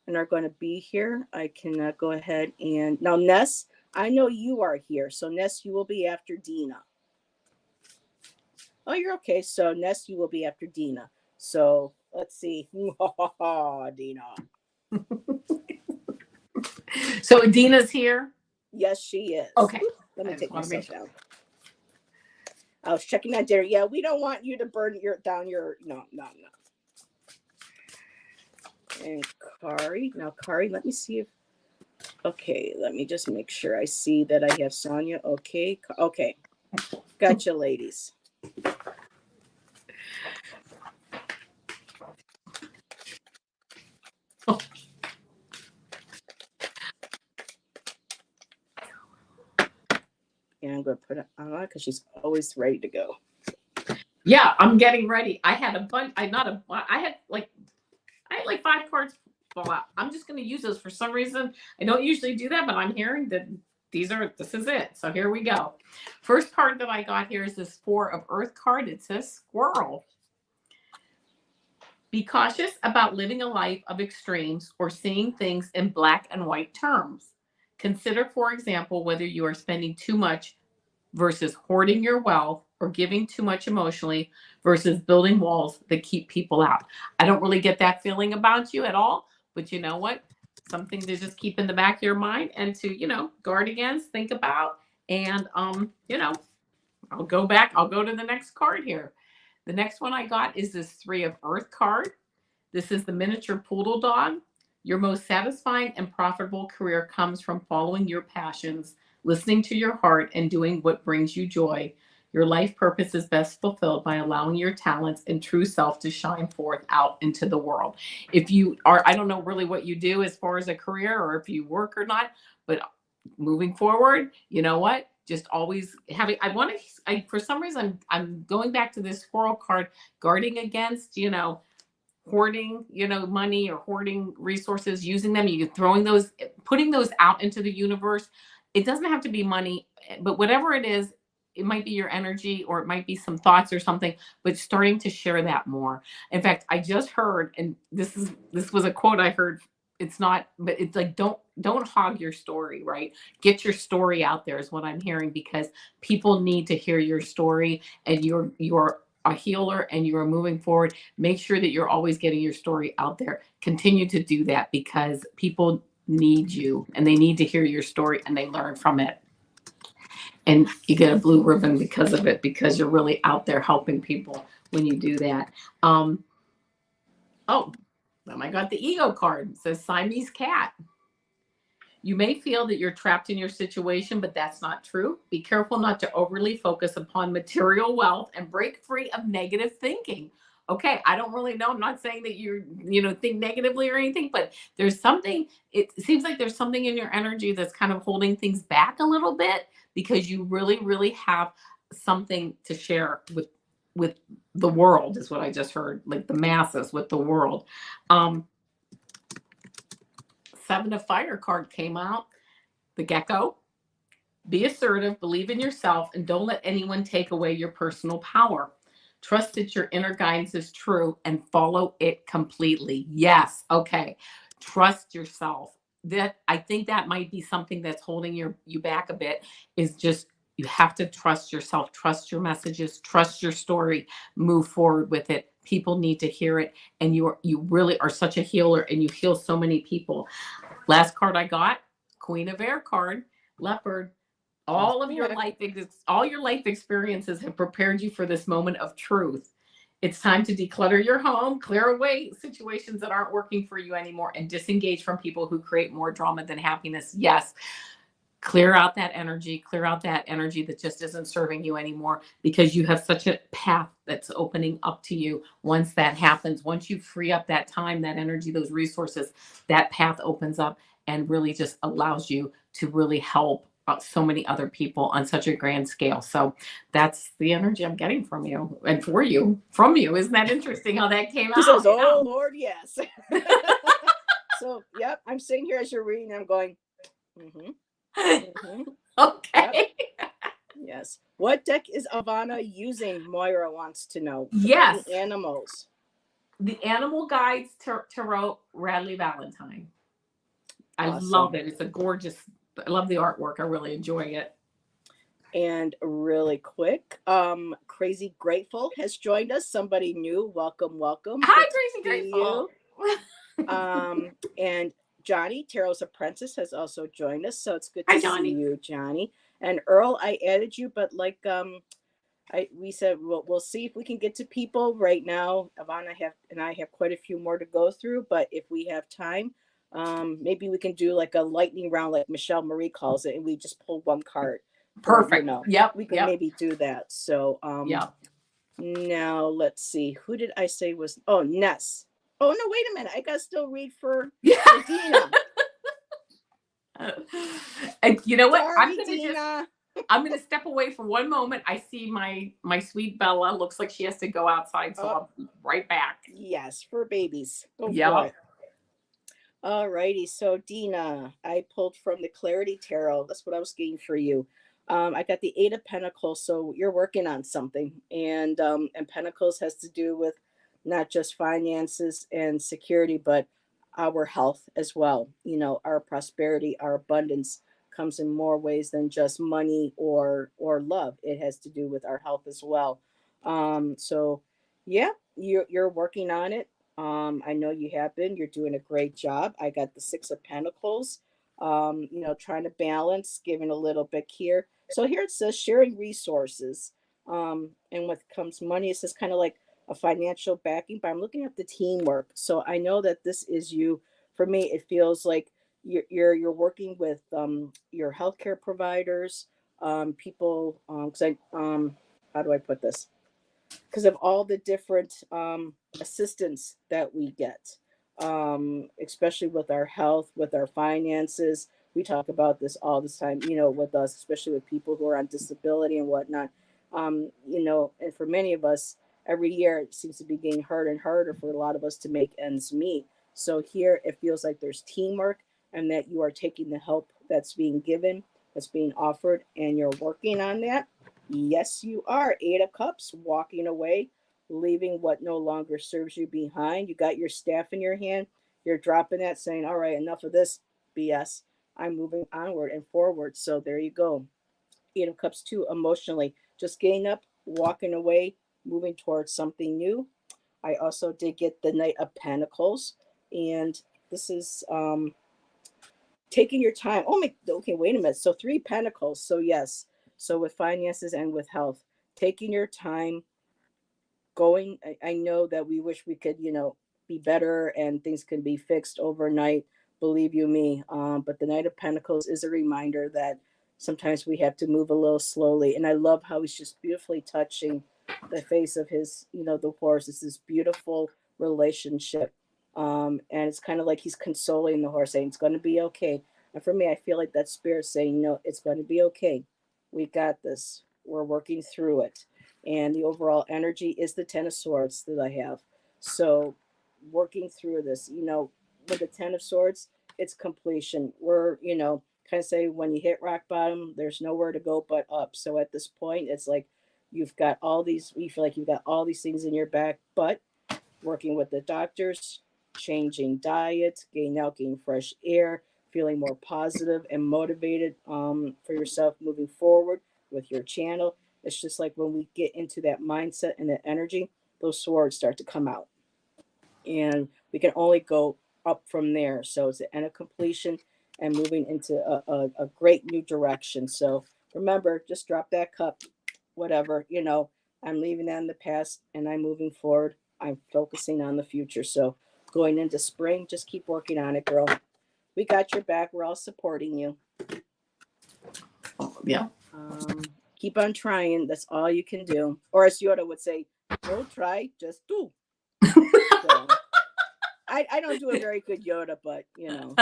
and are going to be here, I can go ahead and now Ness, I know you are here. So Ness, you will be after Dina. Oh, you're okay. So Ness, you will be after Dina. So let's see. Dina. So Adina's here? Yes, she is. Okay. Let me I just take want to make myself sure. down. I was checking that dinner. Yeah, we don't want you to burn down your no. And Kari. Now Kari, let me see if okay, let me just make sure I see that I have Sonia. Okay. Okay. Gotcha, ladies. And I'm gonna put it on because she's always ready to go. Yeah, I'm getting ready. I had a bunch. I had like 5 cards fall out. I'm just going to use those for some reason. I don't usually do that, but I'm hearing that this is it. So here we go. First card that I got here is this Four of Earth card. It says squirrel. Be cautious about living a life of extremes or seeing things in black and white terms. Consider, for example, whether you are spending too much versus hoarding your wealth or giving too much emotionally versus building walls that keep people out. I don't really get that feeling about you at all, but you know what? Something to just keep in the back of your mind and to, guard against, think about, and I'll go back. I'll go to the next card here. The next one I got is this Three of Earth card. This is the miniature poodle dog. Your most satisfying and profitable career comes from following your passions, listening to your heart, and doing what brings you joy. Your life purpose is best fulfilled by allowing your talents and true self to shine forth out into the world. If you are, I don't know really what you do as far as a career or if you work or not, but moving forward, you know what? Just always having, for some reason, I'm going back to this squirrel card, guarding against, hoarding, money or hoarding resources, using them, you throwing those, putting those out into the universe. It doesn't have to be money, but whatever it is, it might be your energy or it might be some thoughts or something, but starting to share that more. In fact, I just heard, and this was a quote I heard. It's not, but it's like, don't hog your story, right? Get your story out there is what I'm hearing, because people need to hear your story, and you're a healer and you are moving forward. Make sure that you're always getting your story out there. Continue to do that because people need you and they need to hear your story and they learn from it. And you get a blue ribbon because of it, because you're really out there helping people when you do that. Oh, then I got the ego card. It says Siamese cat. You may feel that you're trapped in your situation, but that's not true. Be careful not to overly focus upon material wealth and break free of negative thinking. Okay, I don't really know. I'm not saying that think negatively or anything, but there's something, it seems like there's something in your energy that's kind of holding things back a little bit, because you really, really have something to share with the world, is what I just heard, like the masses, with the world. Seven of Fire card came out. The gecko. Be assertive, believe in yourself, and don't let anyone take away your personal power. Trust that your inner guidance is true and follow it completely. Yes. Okay. Trust yourself. That, I think that might be something that's holding you back a bit, is just, you have to trust yourself, trust your messages, trust your story, move forward with it. People need to hear it. And you really are such a healer and you heal so many people. Last card I got, Queen of Air card, Leopard. All your life experiences have prepared you for this moment of truth. It's time to declutter your home, clear away situations that aren't working for you anymore, and disengage from people who create more drama than happiness. Yes, clear out that energy, that just isn't serving you anymore, because you have such a path that's opening up to you. Once that happens, once you free up that time, that energy, those resources, that path opens up and really just allows you to really help so many other people on such a grand scale. So that's the energy I'm getting from you and for you, from you. Isn't that interesting how that came She out? says, "Oh Lord, yes." So, yep, I'm sitting here as you're reading. I'm going, mm-hmm. Mm-hmm. Okay. Yep. Yes. What deck is Avana using? Moira wants to know. Yes. Any animals? the Animal Guides Tarot Radley Valentine. I Awesome. love it. It's a gorgeous. I love the artwork. I really enjoy it. And really quick, Crazy Grateful has joined us. Somebody new. Welcome, welcome. Hi, Good to Crazy see Grateful. And Johnny, Tarot's apprentice, has also joined us. So it's good Hi, to see Johnny. you, Johnny. And Earl, I added you, but like we said we'll see if we can get to people right now. Avana and I have quite a few more to go through, but if we have time, maybe we can do like a lightning round, like Michelle Marie calls it, and we just pull one card. Perfect. Yep. We can maybe do that. So Yep. now let's see. Who did I say was? Oh, Ness. Oh no, wait a minute. I gotta still read for Dina. And you know what? Sorry, Dina. I'm gonna step away for one moment. I see my sweet Bella. Looks like she has to go outside, so I'll be right back. Yes, for babies. Go for Yeah. it. All righty. So Dina, I pulled from the Clarity Tarot. That's what I was getting for you. I got the Eight of Pentacles. So you're working on something, and Pentacles has to do with not just finances and security, but our health as well. You know, our prosperity, our abundance comes in more ways than just money or love. It has to do with our health as well. So yeah, you're working on it. I know you have been. You're doing a great job. I got the Six of Pentacles. You know, trying to balance, giving a little bit here. So here it says sharing resources. And what comes money, it says kind of like a financial backing, but I'm looking at the teamwork. So I know that this is you. For me, it feels like you're working with your healthcare providers, people. Because how do I put this? Because of all the different assistance that we get, especially with our health, with our finances. We talk about this all the time, you know, with us, especially with people who are on disability and whatnot. You know, and for many of us, every year it seems to be getting harder and harder for a lot of us to make ends meet. So here it feels like there's teamwork and that you are taking the help that's being given, that's being offered, and you're working on that. Yes, you are. Eight of Cups, walking away, leaving what no longer serves you behind. You got your staff in your hand. You're dropping that, saying, all right, enough of this BS. I'm moving onward and forward. So there you go. Eight of Cups, too, emotionally. Just getting up, walking away, moving towards something new. I also did get the Knight of Pentacles. And this is taking your time. Oh my, okay, wait a minute. So three pentacles. So yes. So with finances and with health, taking your time, going. I know that we wish we could, you know, be better and things can be fixed overnight. Believe you me. But the Knight of Pentacles is a reminder that sometimes we have to move a little slowly. And I love how he's just beautifully touching the face of his, you know, the horse. It's this beautiful relationship. And it's kind of like he's consoling the horse, saying it's going to be okay. And for me, I feel like that spirit saying, no, it's going to be okay. We got this. We're working through it. And the overall energy is the Ten of Swords that I have. So working through this, you know, with the Ten of Swords, it's completion. We're, you know, kind of say when you hit rock bottom, there's nowhere to go but up. So at this point, it's like you've got all these, you feel like you've got all these things in your back, but working with the doctors, changing diet, getting fresh air, feeling more positive and motivated for yourself moving forward with your channel. It's just like when we get into that mindset and that energy, those swords start to come out. And we can only go up from there. So it's the end of completion and moving into a great new direction. So remember, just drop that cup, whatever, you know, I'm leaving that in the past and I'm moving forward. I'm focusing on the future. So going into spring, just keep working on it, girl. We got your back. We're all supporting you. Yeah. Keep on trying. That's all you can do. Or as Yoda would say, don't try, just do. So, I don't do a very good Yoda, but you know.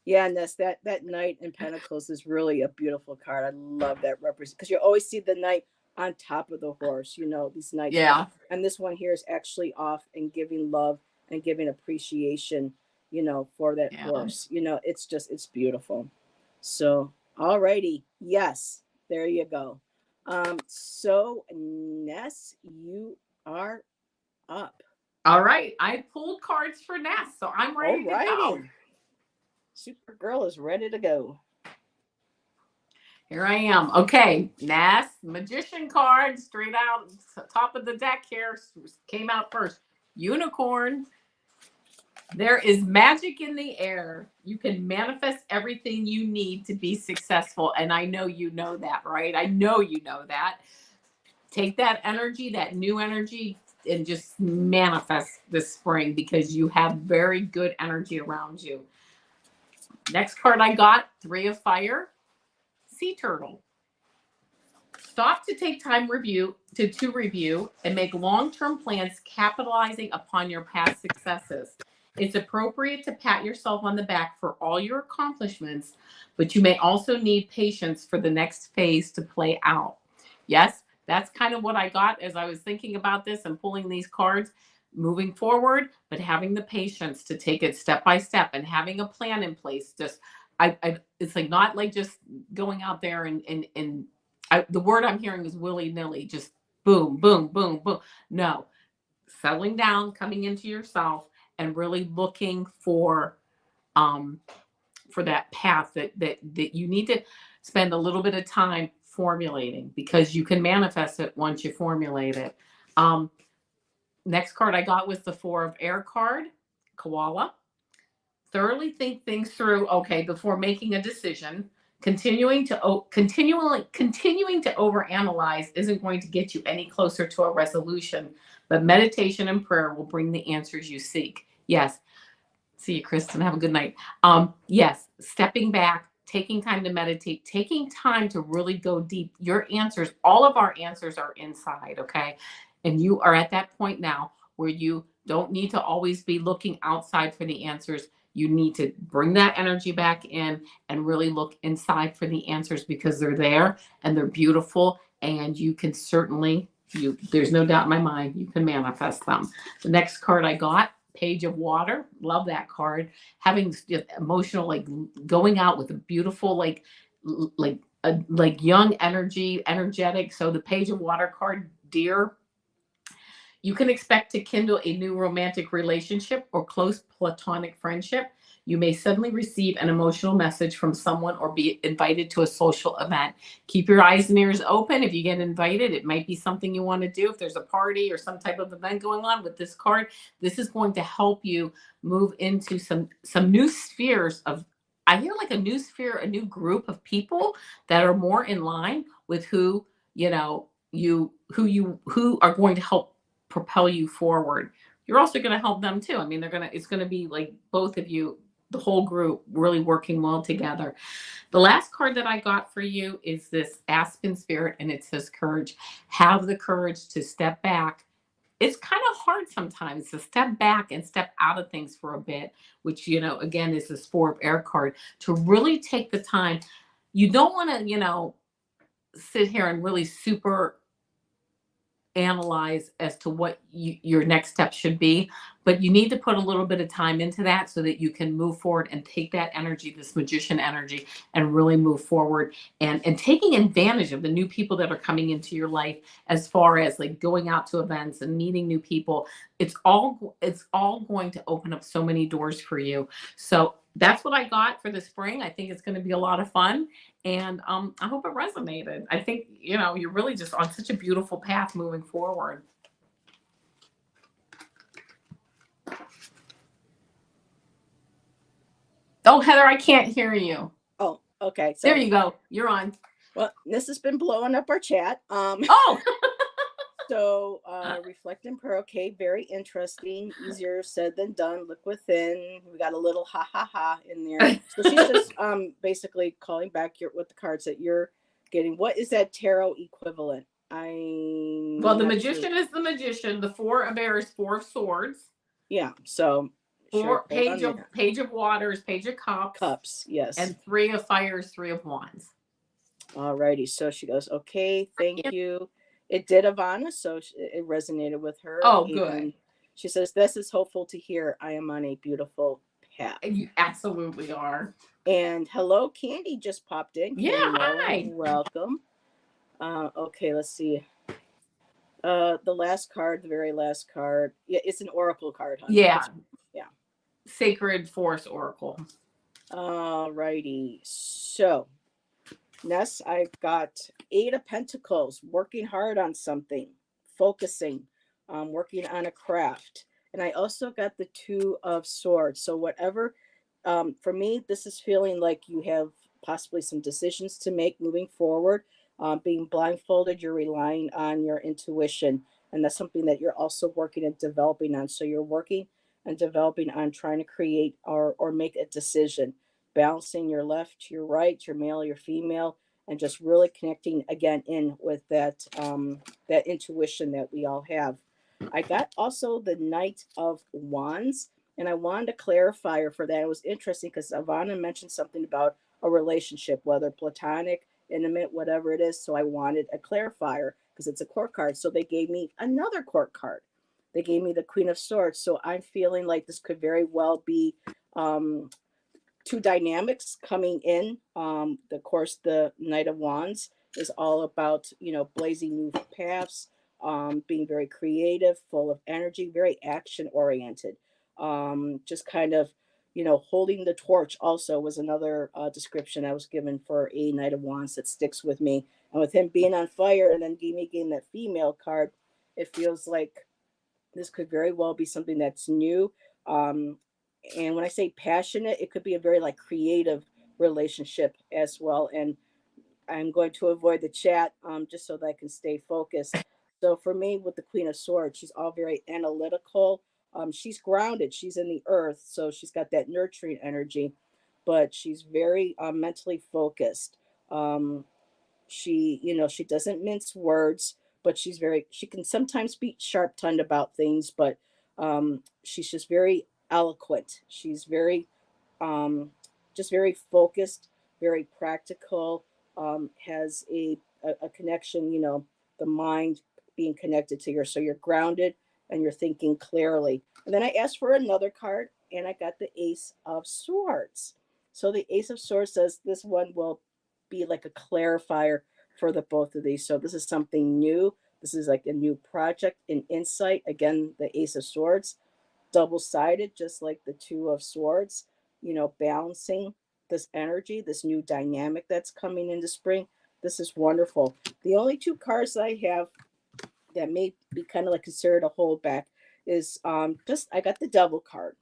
Yeah, and that Knight in Pentacles is really a beautiful card. I love that represent because you always see the knight on top of the horse, you know, these knights. Yeah. And this one here is actually off and giving love and giving appreciation, you know, for that horse. You know, it's beautiful. So, alrighty. Yes, there you go. So Ness, you are up. All right. I pulled cards for Ness, so I'm ready to go. Alrighty. Supergirl is ready to go. Here I am. Okay, Ness, magician card, straight out top of the deck here, came out first. Unicorn. There is magic in the air. You can manifest everything you need to be successful. And I know you know that, right? I know you know that. Take that energy, that new energy, and just manifest this spring because you have very good energy around you. Next card I got, 3 of Fire, Sea Turtle. Stop to take time to review and make long-term plans capitalizing upon your past successes. It's appropriate to pat yourself on the back for all your accomplishments, but you may also need patience for the next phase to play out. Yes, that's kind of what I got as I was thinking about this and pulling these cards, moving forward, but having the patience to take it step by step and having a plan in place. Just it's like not like just going out there and the word I'm hearing is willy-nilly, just boom, boom, boom, boom. No, settling down, coming into yourself, and really looking for that path that you need to spend a little bit of time formulating because you can manifest it once you formulate it. Next card I got was the 4 of Air card, Koala. Thoroughly think things through, okay, before making a decision. Continuing to overanalyze isn't going to get you any closer to a resolution, but meditation and prayer will bring the answers you seek. Yes. See you, Kristen. Have a good night. Yes, stepping back, taking time to meditate, taking time to really go deep. Your answers, all of our answers are inside, okay? And you are at that point now where you don't need to always be looking outside for the answers. You need to bring that energy back in and really look inside for the answers because they're there and they're beautiful and you can certainly, there's no doubt in my mind, you can manifest them. The next card I got, Page of Water. Love that card. Having emotional, like going out with a beautiful, like young energy, energetic. So the Page of Water card, Dear. You can expect to kindle a new romantic relationship or close platonic friendship. You may suddenly receive an emotional message from someone or be invited to a social event. Keep your eyes and ears open. If you get invited, it might be something you want to do. If there's a party or some type of event going on with this card, this is going to help you move into some new spheres of, I hear like a new sphere, a new group of people that are more in line with who are going to help propel you forward. You're also going to help them too. I mean, it's going to be like both of you, the whole group really working well together. The last card that I got for you is this Aspen Spirit, and it says courage. Have the courage to step back. It's kind of hard sometimes to step back and step out of things for a bit, which, again, is this 4 of Air card, to really take the time. You don't want to, sit here and really super analyze as to what your next step should be, but you need to put a little bit of time into that so that you can move forward and take that energy, this magician energy, and really move forward and taking advantage of the new people that are coming into your life, as far as like going out to events and meeting new people. It's all going to open up so many doors for you. So that's what I got for the spring. I think it's going to be a lot of fun. And I hope it resonated. I think, you're really just on such a beautiful path moving forward. Oh, Heather, I can't hear you. Oh, okay. There you go. You're on. Well, this has been blowing up our chat. Oh! So reflect and prayer. Okay, very interesting. Easier said than done. Look within. We got a little ha ha ha in there. So she's just basically calling back with the cards that you're getting. What is that tarot equivalent? Well, the magician is the magician. The 4 of Air is 4 of Swords. Yeah. So Page of Waters, Page of Cups. Yes. And 3 of Fires, 3 of Wands. Alrighty. So she goes, okay, thank you. It did, Avana, so it resonated with her. Oh, good. She says, this is hopeful to hear. I am on a beautiful path. You absolutely are. And hello, Candy just popped in. Yeah, hi. Welcome. Okay, let's see. The last card, the very last card. Yeah, it's an oracle card, honey. Yeah. It's, yeah. Sacred Force Oracle. Alrighty. So, Ness, I've got Eight of Pentacles, working hard on something, focusing, working on a craft. And I also got the Two of Swords. So, whatever, for me, this is feeling like you have possibly some decisions to make moving forward. Being blindfolded, you're relying on your intuition. And that's something that you're also working and developing on. So, you're working and developing on trying to create or make a decision, balancing your left, your right, your male, your female, and just really connecting again in with that intuition that we all have. I got also the Knight of Wands, and I wanted to clarify for that. It was interesting because Avana mentioned something about a relationship, whether platonic, intimate, whatever it is. So I wanted a clarifier because it's a court card. So they gave me another court card. They gave me the Queen of Swords. So I'm feeling like this could very well be two dynamics coming in. Of course, the Knight of Wands is all about, blazing new paths, being very creative, full of energy, very action oriented. Just kind of, holding the torch also was another description I was given for a Knight of Wands that sticks with me. And with him being on fire and then getting that female card, it feels like this could very well be something that's new. Um, and when I say passionate, it could be a very like creative relationship as well. And I'm going to avoid the chat just so that I can stay focused. So for me, with the Queen of Swords, she's all very analytical. She's grounded. She's in the earth, so she's got that nurturing energy, but she's very mentally focused. Um, she doesn't mince words, but she can sometimes be sharp tongued about things, but she's just very eloquent. She's very just very focused, very practical, has a connection, the mind being connected to your, so you're grounded and you're thinking clearly. And then I asked for another card and I got the Ace of Swords. So the Ace of Swords says this one will be like a clarifier for the both of these. So this is something new. This is like a new project, an insight. Again, the Ace of Swords, double sided, just like the Two of Swords, balancing this energy, this new dynamic that's coming into spring. This is wonderful. The only two cards I have that may be kind of like considered a holdback is just I got the Devil card.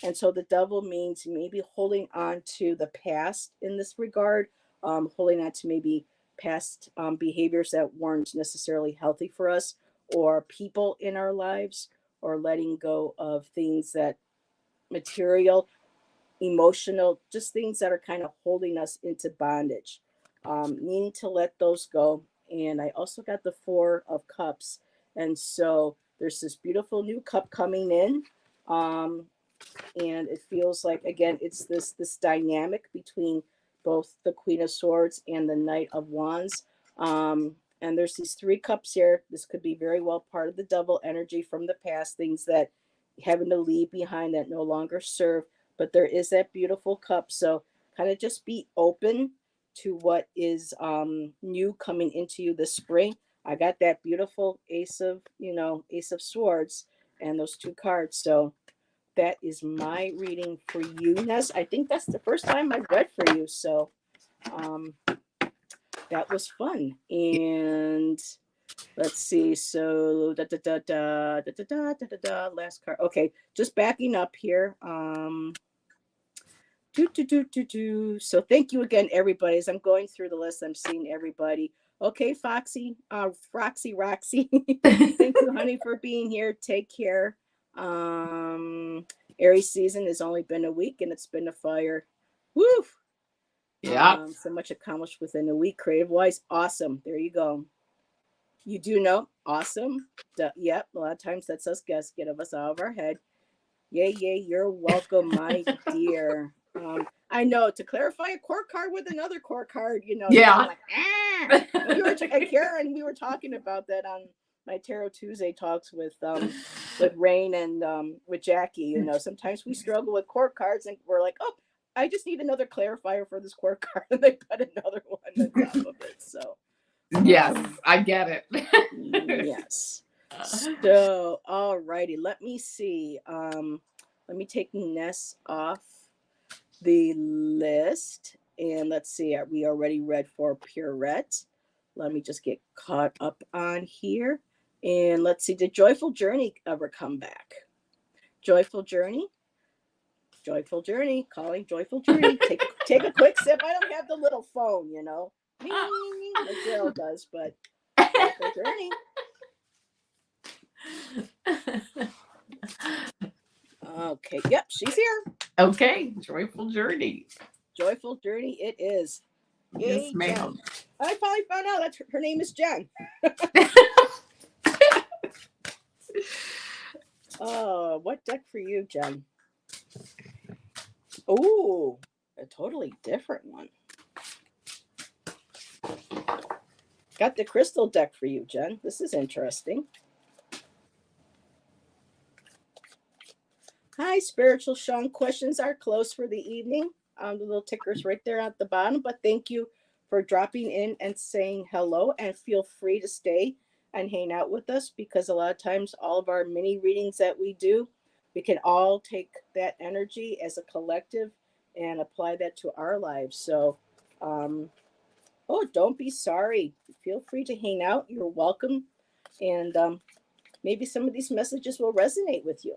And so the Devil means maybe holding on to the past in this regard, holding on to maybe past behaviors that weren't necessarily healthy for us, or people in our lives, or letting go of things that material, emotional, just things that are kind of holding us into bondage. Needing to let those go. And I also got the Four of Cups. And so there's this beautiful new cup coming in. And it feels like, again, it's this dynamic between both the Queen of Swords and the Knight of Wands. And there's these three cups here. This could be very well part of the double energy from the past, things that having to leave behind that no longer serve. But there is that beautiful cup. So kind of just be open to what is new coming into you this spring. I got that beautiful Ace of Swords and those two cards. So that is my reading for you, Ness. I think that's the first time I've read for you. So that was fun. And let's see. So last card. Okay, just backing up here. So thank you again, everybody. As I'm going through the list, I'm seeing everybody. Okay, Foxy, Roxy. Thank you, honey, for being here. Take care. Aries season has only been a week and it's been a fire. Woo! Yeah. So much accomplished within a week, creative wise. Awesome. There you go. You do know, awesome. Yep, a lot of times that's us guests, get us out of our head. Yay, you're welcome, my dear. I know, to clarify a court card with another court card, Yeah. Like, we were Karen, we were talking about that on my Tarot Tuesday talks with Rain and with Jackie. Sometimes we struggle with court cards and we're like, oh, I just need another clarifier for this court card, and they put another one on top of it. So yes, I get it. Yes. So, all righty, let me see. Let me take Ness off the list. And let's see, we already read for Purette. Let me just get caught up on here. And let's see, did Joyful Journey ever come back? Joyful Journey? Joyful Journey, calling Joyful Journey. Take a quick sip. I don't have the little phone, you know. Me, like Gerald does, but Joyful Journey. Okay, yep, she's here. Okay, Joyful Journey. Joyful Journey it is. Yes, Yay, ma'am. Jen. I finally found out that her name is Jen. Oh, what deck for you, Jen? Oh, a totally different one. Got the crystal deck for you, Jen. This is interesting. Hi, Spiritual Sean. Questions are closed for the evening. The little ticker's right there at the bottom. But thank you for dropping in and saying hello. And feel free to stay and hang out with us, because a lot of times all of our mini readings that we do, we can all take that energy as a collective and apply that to our lives. So, don't be sorry. Feel free to hang out. You're welcome. And maybe some of these messages will resonate with you.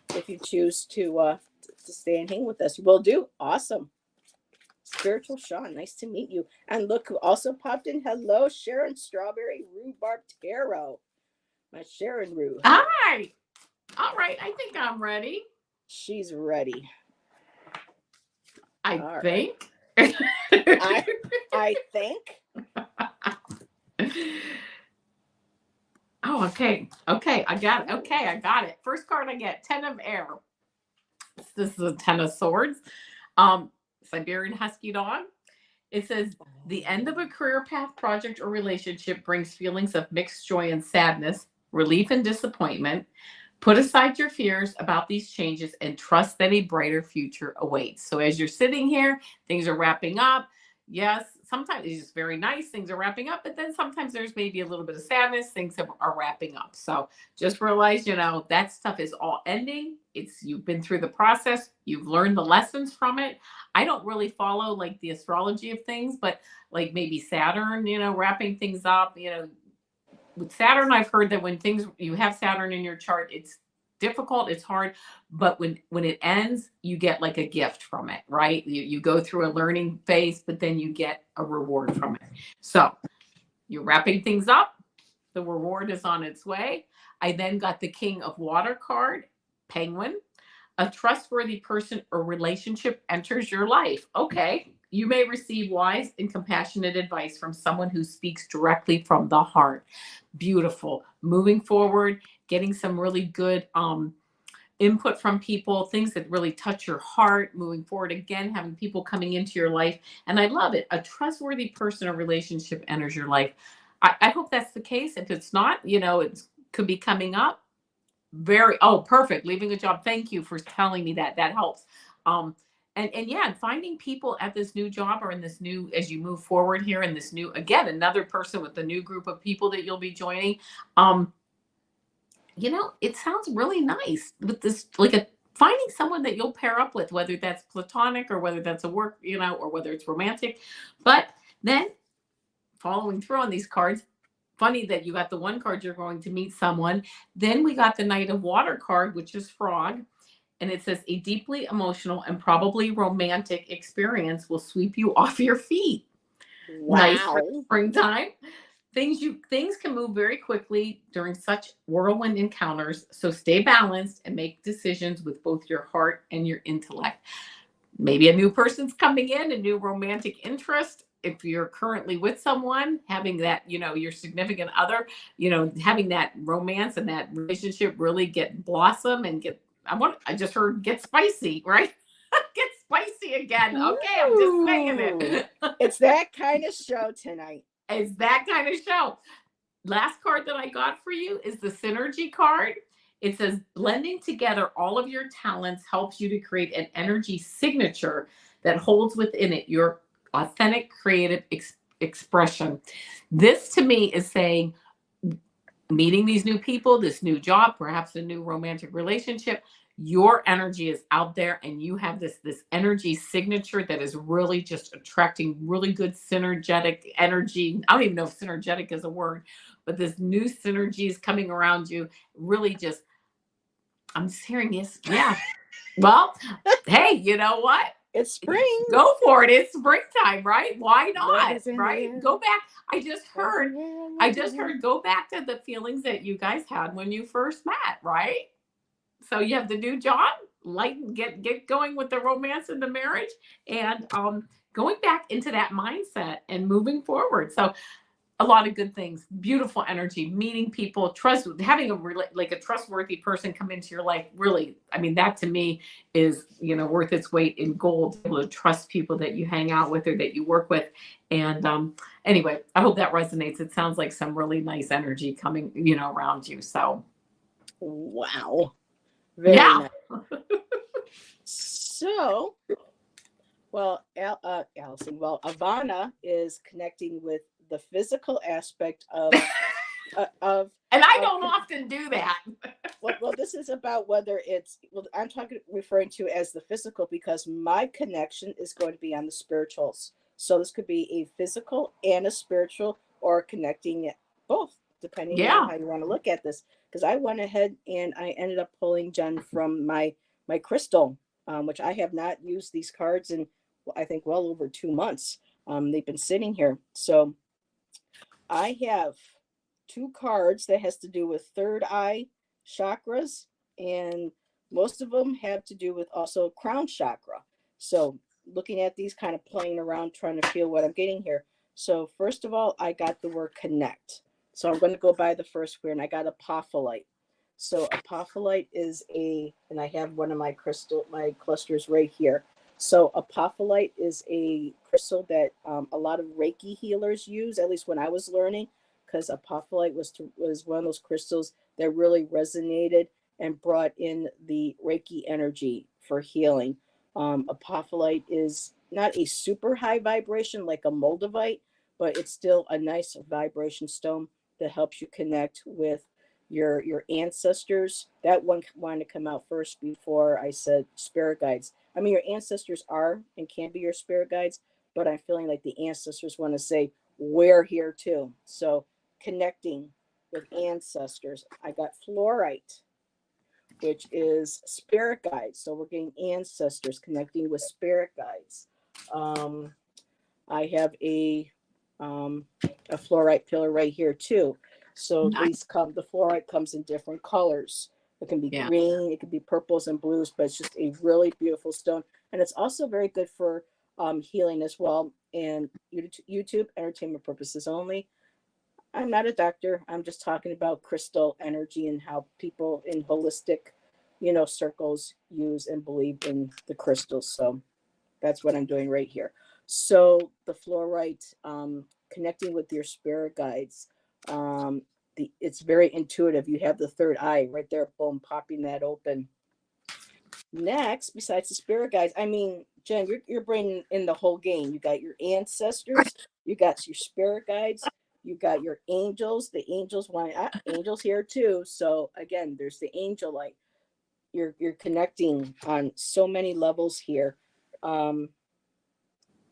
If you choose to stay and hang with us, will do. Awesome. Spiritual Sean, nice to meet you. And look who also popped in. Hello, Sharon Strawberry Rhubarb Tarot. My Sharon Rue. Hi. All right, I think I'm ready. She's ready. I think. I think. Oh, okay. Okay, I got it. Okay, I got it. First card I get, Ten of Air. This is a Ten of Swords. Siberian Husky Dog. It says, the end of a career path, project, or relationship brings feelings of mixed joy and sadness, relief and disappointment. Put aside your fears about these changes and trust that a brighter future awaits. So as you're sitting here, things are wrapping up. Yes, sometimes it's just very nice. Things are wrapping up, but then sometimes there's maybe a little bit of sadness. Things are wrapping up. So just realize, that stuff is all ending. You've been through the process. You've learned the lessons from it. I don't really follow like the astrology of things, but like maybe Saturn, wrapping things up, with Saturn, I've heard that when you have Saturn in your chart, it's difficult, it's hard, but when it ends, you get like a gift from it, right? You go through a learning phase, but then you get a reward from it. So you're wrapping things up. The reward is on its way. I then got the King of Water card, Penguin. A trustworthy person or relationship enters your life. Okay. You may receive wise and compassionate advice from someone who speaks directly from the heart. Beautiful. Moving forward, getting some really good input from people, things that really touch your heart. Moving forward, again, having people coming into your life. And I love it. A trustworthy person or relationship enters your life. I hope that's the case. If it's not, it could be coming up. Perfect. Leaving a job. Thank you for telling me that. That helps. And finding people at this new job or in this new, as you move forward here in this new, again, another person with a new group of people that you'll be joining. It sounds really nice with this, finding someone that you'll pair up with, whether that's platonic or whether that's a work, or whether it's romantic. But then following through on these cards, funny that you got the one card, you're going to meet someone. Then we got the Knight of Water card, which is Frog. And it says a deeply emotional and probably romantic experience will sweep you off your feet. Wow. Nice for springtime. Things can move very quickly during such whirlwind encounters. So stay balanced and make decisions with both your heart and your intellect. Maybe a new person's coming in, a new romantic interest. If you're currently with someone, having that, your significant other, having that romance and that relationship really get blossom and I just heard get spicy, right? Get spicy again. Okay, I'm just saying it. It's that kind of show tonight. It's that kind of show. Last card that I got for you is the Synergy card. It says blending together all of your talents helps you to create an energy signature that holds within it your authentic creative expression. This to me is saying meeting these new people, this new job, perhaps a new romantic relationship, your energy is out there and you have this energy signature that is really just attracting really good synergetic energy. I don't even know if synergetic is a word, but this new synergy is coming around you. Really just, I'm just hearing yes. Yeah. Well, hey, you know what? It's spring. Go for it. It's springtime, right? Why Love not? is in the Right? air. Go back. I just Love heard, in the air, I love just in the air. heard go back to the feelings that you guys had when you first met, right? So you have the new job, light get going with the romance and the marriage, and going back into that mindset and moving forward. So a lot of good things, beautiful energy, meeting people, trust, having like a trustworthy person come into your life. Really, I mean, that to me is, worth its weight in gold, to be able to trust people that you hang out with or that you work with. And anyway, I hope that resonates. It sounds like some really nice energy coming, around you. So Wow. Very yeah. nice. So, well, Allison, well, Avana is connecting with the physical aspect of And I of don't often do that. well, this is about whether it's, well, I'm referring to as the physical because my connection is going to be on the spirituals. So this could be a physical and a spiritual, or connecting both, depending on Yeah. how you want to look at this. Because I went ahead and I ended up pulling Jen from my crystal, which I have not used these cards in, I think, well over 2 months. They've been sitting here. So I have two cards that has to do with third eye chakras, and most of them have to do with also crown chakra. So looking at these, kind of playing around, trying to feel what I'm getting here. So first of all, I got the word connect. So I'm going to go by the first square, and I got apophyllite. So apophyllite is and I have one of my clusters right here. So apophyllite is a crystal that a lot of Reiki healers use, at least when I was learning, because apophyllite was one of those crystals that really resonated and brought in the Reiki energy for healing. Apophyllite is not a super high vibration like a moldavite, but it's still a nice vibration stone that helps you connect with your ancestors. That one wanted to come out first before I said spirit guides. I mean, your ancestors are and can be your spirit guides, but I'm feeling like the ancestors want to say we're here too. So connecting with ancestors. I got fluorite, which is spirit guides. So we're getting ancestors connecting with spirit guides. Um, I have a fluorite pillar right here too. So Nice. the fluorite comes in different colors. It can be Yeah. green, it can be purples and blues, but it's just a really beautiful stone. And it's also very good for healing as well. And YouTube, entertainment purposes only. I'm not a doctor. I'm just talking about crystal energy and how people in holistic, circles use and believe in the crystals. So that's what I'm doing right here. So the fluorite, connecting with your spirit guides. It's very intuitive. You have the third eye right there, boom, popping that open. Next, besides the spirit guides, I mean, Jen, you're bringing in the whole game. You got your ancestors, you got your spirit guides, you got your angels. The angels want angels here too. So again, there's the angel light. You're connecting on so many levels here. Um,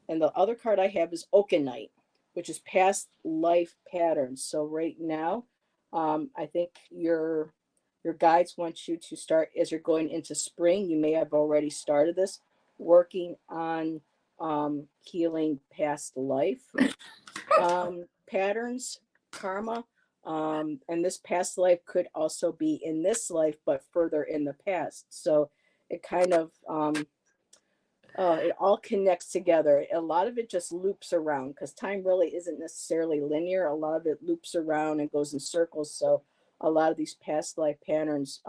and the other card I have is Okanite, which is past life patterns. So right now, I think your guides want you to start, as you're going into spring. You may have already started this, working on healing past life patterns, karma. And this past life could also be in this life, but further in the past. So it kind of it all connects together. A lot of it just loops around because time really isn't necessarily linear. A lot of it loops around and goes in circles. So a lot of these past life patterns,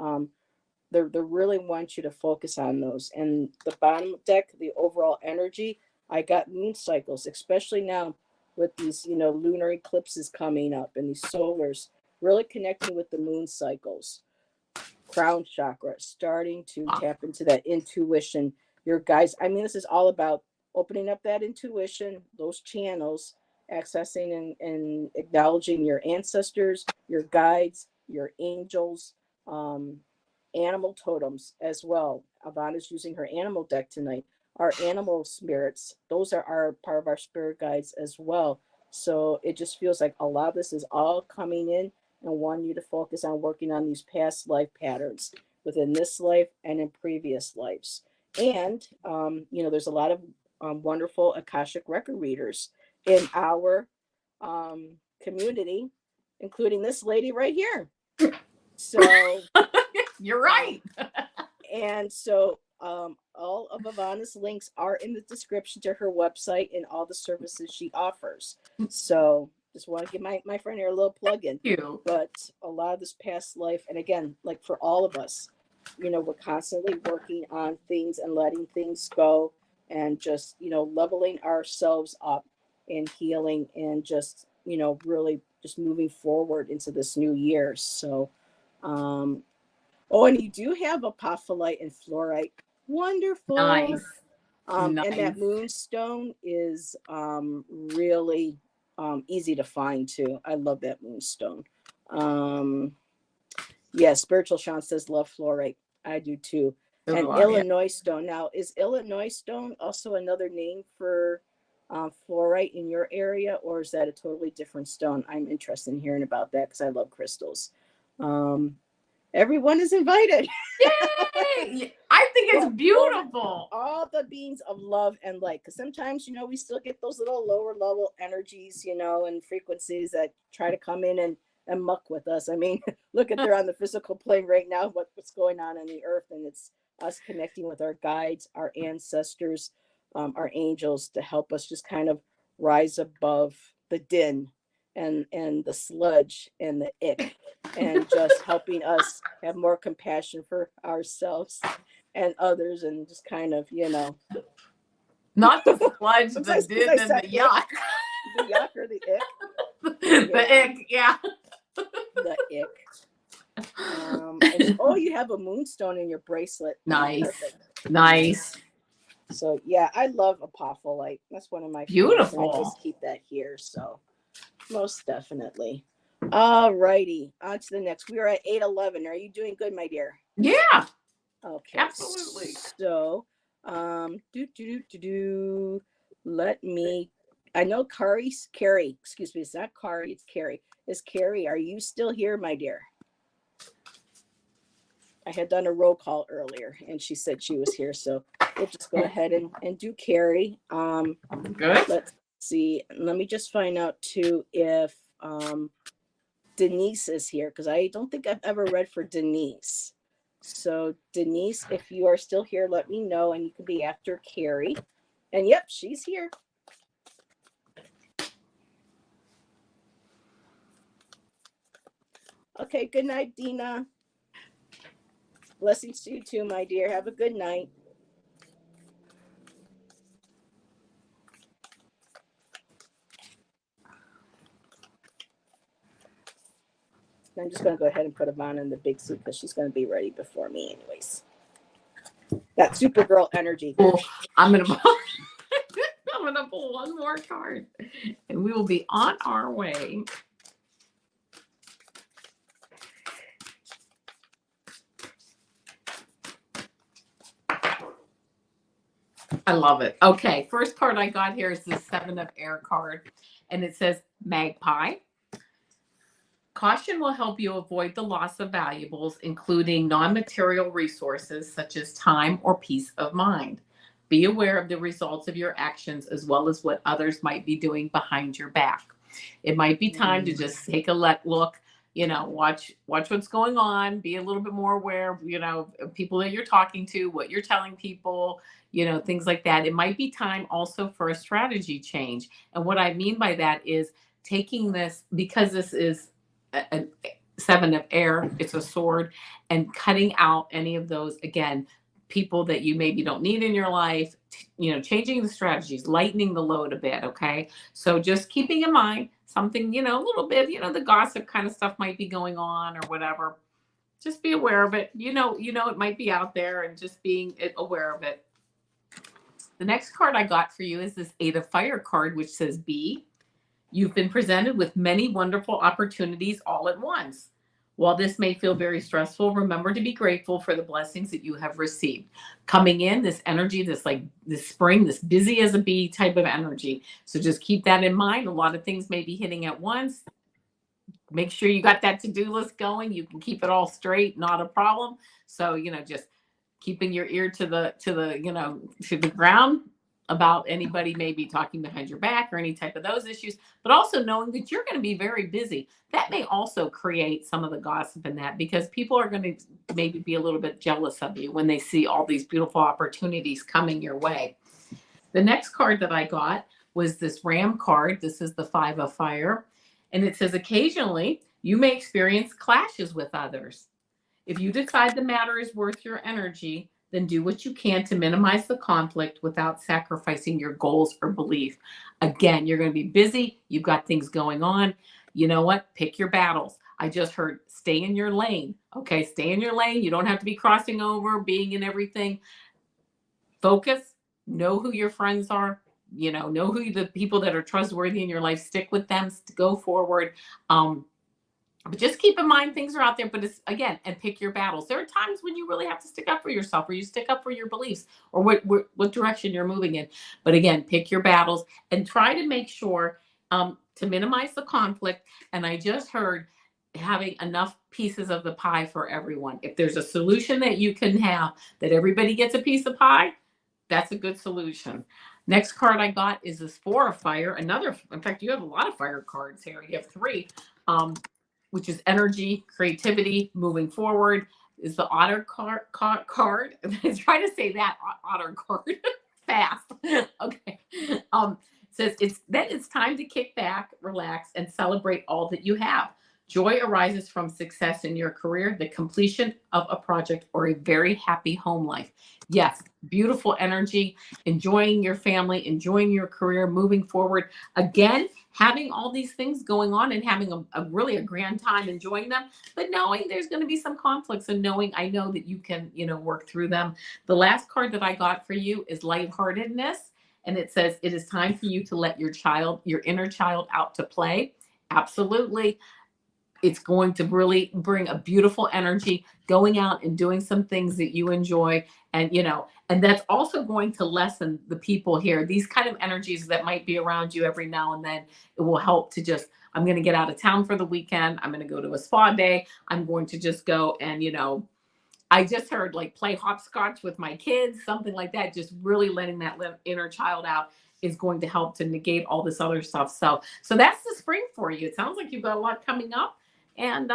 they really want you to focus on those. And the bottom deck, the overall energy, I got moon cycles, especially now with these, lunar eclipses coming up and these solars, really connecting with the moon cycles. Crown chakra, starting to tap into that intuition. Your guys, I mean, this is all about opening up that intuition, those channels, accessing and acknowledging your ancestors, your guides, your angels, um, animal totems as well. Avana's using her animal deck tonight. Our animal spirits, those are our part of our spirit guides as well. So it just feels like a lot of this is all coming in and wanting you to focus on working on these past life patterns within this life and in previous lives. And, there's a lot of wonderful Akashic record readers in our community, including this lady right here. So you're right. And so all of Avana's links are in the description to her website and all the services she offers. So just want to give my friend here a little plug in. Thank you. But a lot of this past life, and again, like for all of us, we're constantly working on things and letting things go and just, leveling ourselves up and healing and just, really just moving forward into this new year. So, and you do have apophyllite and fluorite. Wonderful. Nice. And that moonstone is really easy to find too. I love that moonstone. Spiritual Sean says love fluorite. I do too. And Illinois stone. Now, is Illinois stone also another name for fluorite in your area, or is that a totally different stone? I'm interested in hearing about that because I love crystals. Everyone is invited. Yay! I think it's beautiful. All the beings of love and light. Because sometimes, we still get those little lower level energies, and frequencies that try to come in and muck with us. I mean, look at they're on the physical plane right now, what's going on the earth. And it's us connecting with our guides, our ancestors, our angels to help us just kind of rise above the din and the sludge and the ick, and just helping us have more compassion for ourselves and others, and just kind of, not the sludge, the din and the yuck. The yuck or the ick. The ick, yeah. The ick. You have a moonstone in your bracelet. Nice. Perfect. Nice. So yeah, I love apophyllite. That's one of my beautiful. I just keep that here. So most definitely. All righty. On to the next. We are at 8:11. Are you doing good, my dear? Yeah. Okay. Absolutely. So, let me. I know Carrie. Excuse me. It's not Carrie. It's Carrie. Is Carrie? Are you still here, my dear? I had done a roll call earlier, and she said she was here. So we'll just go ahead and do Carrie. Good. Let's see. Let me just find out too if Denise is here, because I don't think I've ever read for Denise. So Denise, if you are still here, let me know, and you can be after Carrie. And yep, she's here. Okay, good night, Dina. Blessings to you too, my dear. Have a good night. I'm just going to go ahead and put Avana in the big suit because she's going to be ready before me anyways. That Supergirl energy. I'm going to pull one more card and we will be on our way. I love it. Okay, first card I got here is the 7 of Air card, and it says Magpie. Caution will help you avoid the loss of valuables, including non-material resources such as time or peace of mind. Be aware of the results of your actions as well as what others might be doing behind your back. It might be time to just take a look, watch what's going on, be a little bit more aware of, people that you're talking to, what you're telling people, things like that. It might be time also for a strategy change. And what I mean by that is taking this, because this is a 7 of Air, it's a sword, and cutting out any of those, again, people that you maybe don't need in your life, changing the strategies, lightening the load a bit. Okay. So just keeping in mind something, a little bit, the gossip kind of stuff might be going on or whatever. Just be aware of it. It might be out there, and just being aware of it. The next card I got for you is this 8 of Fire card, which says be. You've been presented with many wonderful opportunities all at once. While this may feel very stressful, remember to be grateful for the blessings that you have received. Coming in, this energy, this spring, this busy as a bee type of energy. So just keep that in mind. A lot of things may be hitting at once. Make sure you got that to-do list going. You can keep it all straight, not a problem. So, just keeping your ear to the ground about anybody maybe talking behind your back or any type of those issues, but also knowing that you're going to be very busy. That may also create some of the gossip in that, because people are going to maybe be a little bit jealous of you when they see all these beautiful opportunities coming your way. The next card that I got was this Ram card. This is the Five of Fire. And it says, occasionally you may experience clashes with others. If you decide the matter is worth your energy, then do what you can to minimize the conflict without sacrificing your goals or belief. Again, you're going to be busy. You've got things going on. You know what? Pick your battles. I just heard stay in your lane. Okay, stay in your lane. You don't have to be crossing over, being in everything. Focus, know who your friends are, know who the people that are trustworthy in your life, stick with them, go forward. But just keep in mind things are out there, but it's again, and pick your battles. There are times when you really have to stick up for yourself, or you stick up for your beliefs, or what direction you're moving in. But again, pick your battles and try to make sure to minimize the conflict. And I just heard having enough pieces of the pie for everyone. If there's a solution that you can have that everybody gets a piece of pie, that's a good solution. Next card I got is this Four of Fire. In fact, you have a lot of fire cards here. You have three. Which is energy, creativity, moving forward, is the otter card. Try to say that otter card fast. Okay. Says it's time to kick back, relax, and celebrate all that you have. Joy arises from success in your career, the completion of a project, or a very happy home life. Yes, beautiful energy, enjoying your family, enjoying your career, moving forward. Again, having all these things going on and having a grand time enjoying them, but knowing there's going to be some conflicts, and I know that you can, work through them. The last card that I got for you is lightheartedness. And it says, it is time for you to let your inner child out to play. Absolutely. It's going to really bring a beautiful energy, going out and doing some things that you enjoy. And, and that's also going to lessen the people here. These kind of energies that might be around you every now and then, it will help to just, I'm going to get out of town for the weekend. I'm going to go to a spa day. I'm going to just go and, I just heard like play hopscotch with my kids, something like that. Just really letting that inner child out is going to help to negate all this other stuff. So that's the spring for you. It sounds like you've got a lot coming up, and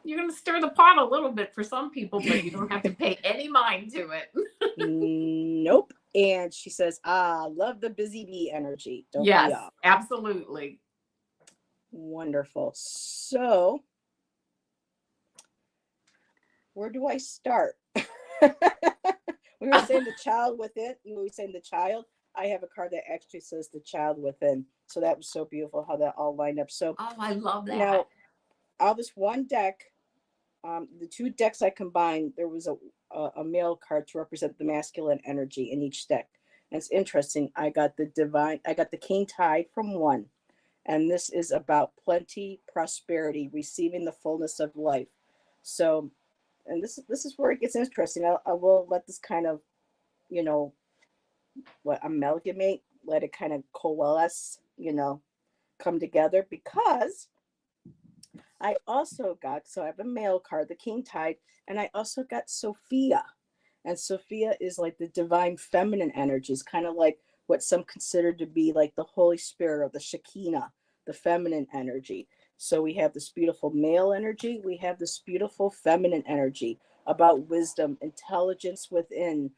you're going to stir the pot a little bit for some people, but you don't have to pay any mind to it. Nope. And she says, love the busy bee energy. Don't yes, we all? Absolutely. Wonderful. So where do I start? We were saying the child within. We were saying the child. I have a card that actually says the child within. So that was so beautiful how that all lined up. So I love that. Now, all this one deck, the two decks I combined, there was a male card to represent the masculine energy in each deck. And it's interesting. I got the King Tide from one. And this is about plenty, prosperity, receiving the fullness of life. So, and this is where it gets interesting. I will let this kind of, amalgamate, let it kind of coalesce, come together, because I also got, so I have a male card, the King Tide, and I also got Sophia. And Sophia is like the divine feminine energies, kind of like what some consider to be like the Holy Spirit or the Shekinah, the feminine energy. So we have this beautiful male energy. We have this beautiful feminine energy about wisdom, intelligence within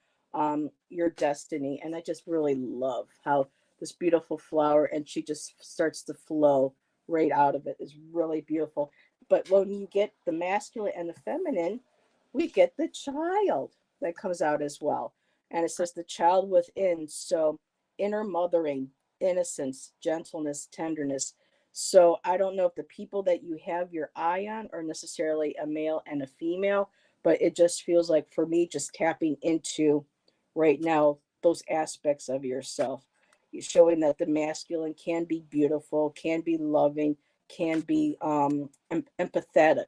your destiny. And I just really love how this beautiful flower, and she just starts to flow right out of it, is really beautiful. But when you get the masculine and the feminine, we get the child that comes out as well. And it says the child within. So inner mothering, innocence, gentleness, tenderness. So I don't know if the people that you have your eye on are necessarily a male and a female, but it just feels like, for me, just tapping into right now those aspects of yourself. showing that the masculine can be beautiful, can be loving, can be empathetic.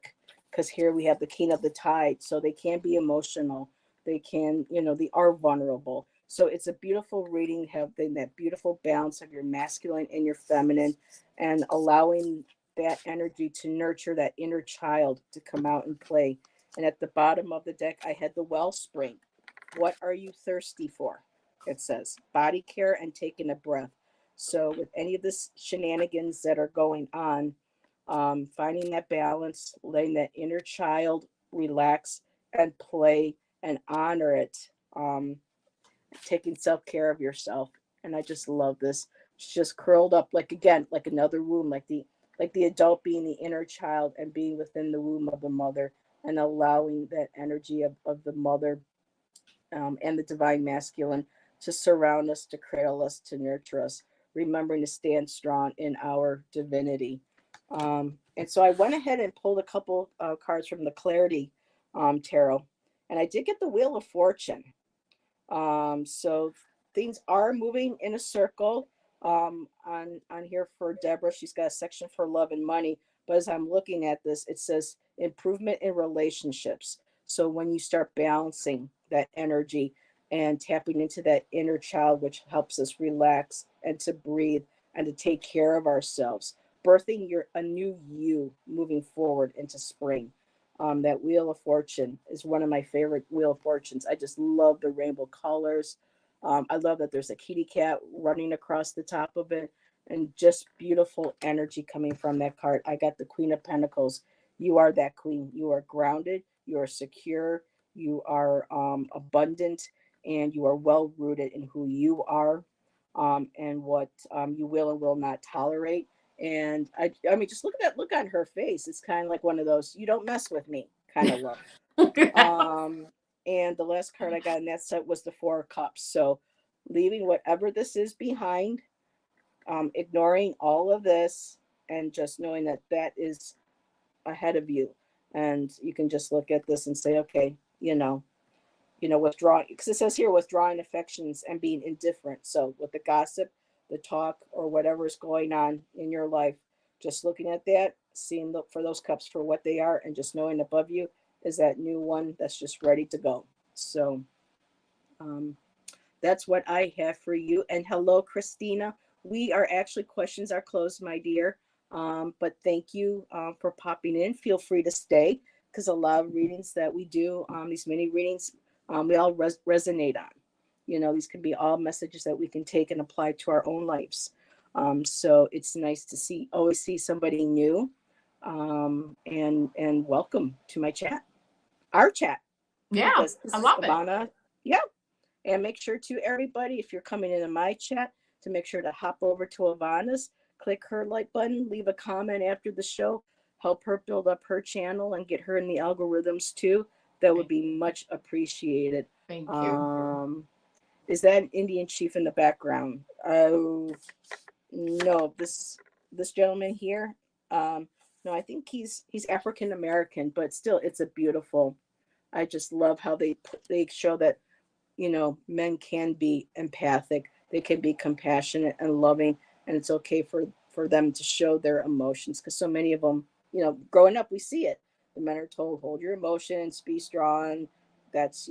Because here we have the king of the tide, so they can be emotional. They can, they are vulnerable. So it's a beautiful reading, having that beautiful balance of your masculine and your feminine, and allowing that energy to nurture that inner child to come out and play. And at the bottom of the deck, I had the wellspring. What are you thirsty for? It says body care and taking a breath. So, with any of this shenanigans that are going on, finding that balance, letting that inner child relax and play and honor it, taking self care of yourself. And I just love this. It's just curled up like, again, like another womb, like the adult being the inner child and being within the womb of the mother, and allowing that energy of the mother, and the divine masculine to surround us, to cradle us, to nurture us, remembering to stand strong in our divinity. And so I went ahead and pulled a couple cards from the Clarity Tarot, and I did get the Wheel of Fortune. So things are moving in a circle on here for Deborah. She's got a section for love and money, but as I'm looking at this, it says improvement in relationships. So when you start balancing that energy and tapping into that inner child, which helps us relax and to breathe and to take care of ourselves, birthing a new you moving forward into spring. That Wheel of Fortune is one of my favorite Wheel of Fortunes. I just love the rainbow colors. I love that there's a kitty cat running across the top of it, and just beautiful energy coming from that card. I got the Queen of Pentacles. You are that queen. You are grounded. You are secure. You are abundant, and you are well rooted in who you are, and what you will and will not tolerate. And I mean, just look at that look on her face. It's kind of like one of those "you don't mess with me" kind of look. And the last card I got in that set was the Four of Cups. So, leaving whatever this is behind, ignoring all of this, and just knowing that that is ahead of you, and you can just look at this and say, okay, withdrawing, because it says here withdrawing affections and being indifferent. So with the gossip, the talk, or whatever is going on in your life, just looking at that, seeing for those cups for what they are, and just knowing above you is that new one that's just ready to go. So um, that's what I have for you. And hello, Christina. We are actually, questions are closed, my dear. But thank you for popping in. Feel free to stay, because a lot of readings that we do, these mini readings, we all resonate on. These can be all messages that we can take and apply to our own lives. So it's nice to always see somebody new. And welcome to my chat, our chat, Yeah, because this I is love it. Avana. Yeah. And make sure to, everybody, if you're coming into my chat, to make sure to hop over to Avana's, click her like button, leave a comment after the show, help her build up her channel and get her in the algorithms too. That would be much appreciated. Thank you. Is that an Indian chief in the background? Oh, no, this gentleman here. No, I think he's African American, but still, it's a beautiful. I just love how they show that men can be empathic, they can be compassionate and loving, and it's okay for them to show their emotions, because so many of them, growing up, we see it. The men are told, hold your emotions, be strong. That's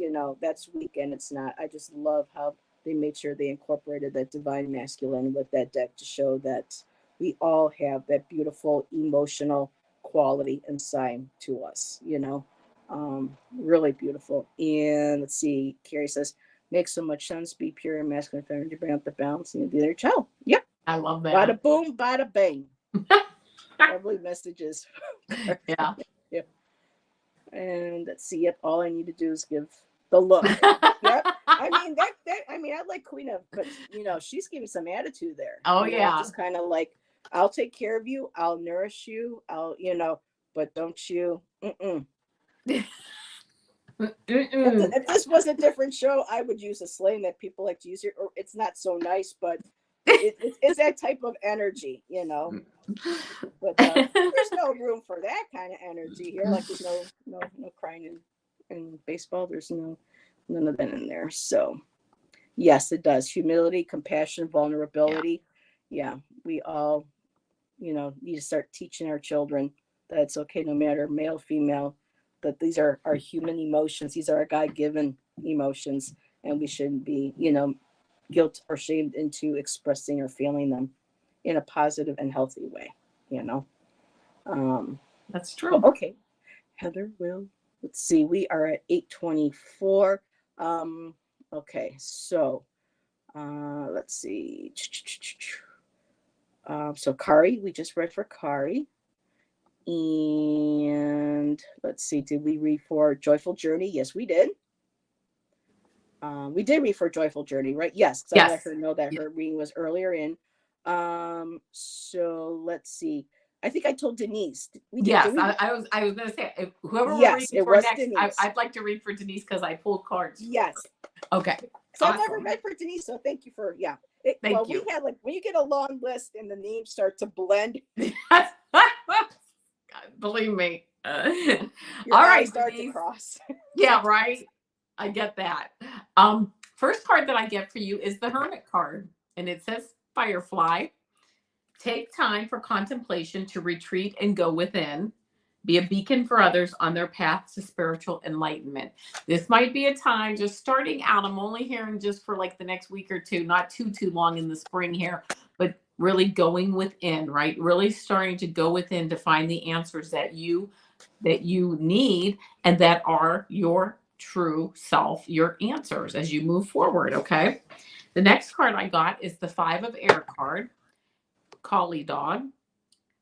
weak, and it's not. I just love how they made sure they incorporated that divine masculine with that deck to show that we all have that beautiful emotional quality inside to us. Really beautiful. And let's see, Carrie says, makes so much sense. Be pure and masculine feminine to bring up the balance and the other child. Yep. I love that. Bada boom, bada bang. Lovely messages. Yeah. Yep. And let's see. Yep. All I need to do is give the look. Yep. I mean, I like Queen of, but she's giving some attitude there. Oh, yeah. Just kind of like, I'll take care of you. I'll nourish you. But don't you. If this was a different show, I would use a slang that people like to use here. Or it's not so nice, but it's that type of energy, But there's no room for that kind of energy here. Like there's no crying in baseball. There's none of that in there. So Yes, it does. Humility, compassion, Yeah, vulnerability. Yeah, we all, need to start teaching our children that it's okay, no matter male, female, that these are our human emotions. These are our God-given emotions, and we shouldn't be, guilt or shamed into expressing or feeling them in a positive and healthy way. You know. Um, that's but true. okay, Heather, will let's see. We are at 8:24. Um, okay, so let's see. So Kari, we just read for Kari. And let's see, did we read for Joyful Journey? Yes, we did. We did read for Joyful Journey, right? Yes, because I let Yes. her know that Yeah. her reading was earlier in. So let's see. I think I told Denise. We did. Did Yes, we? I was going to say whoever we're Yes, reading it for was next, Denise. I'd like to read for Denise because I pulled cards. Yes, Okay, because I've never awesome. read for Denise. So thank you for Well, Thank we you. had like when you get a long list and the names start to blend, Believe me. your All eyes right, start to Denise. cross. Yeah, right. I get that. First card that I get for you is the Hermit card, and it says Firefly. Take time for contemplation to retreat and go within. Be a beacon for others on their path to spiritual enlightenment. This might be a time just starting out. I'm only hearing just for like the next week or two, not too long in the spring here, but really going within, right? Really starting to go within to find the answers that you need and that are your true self, your answers as you move forward, okay? The next card I got is the 5 of Air card, Collie Dog.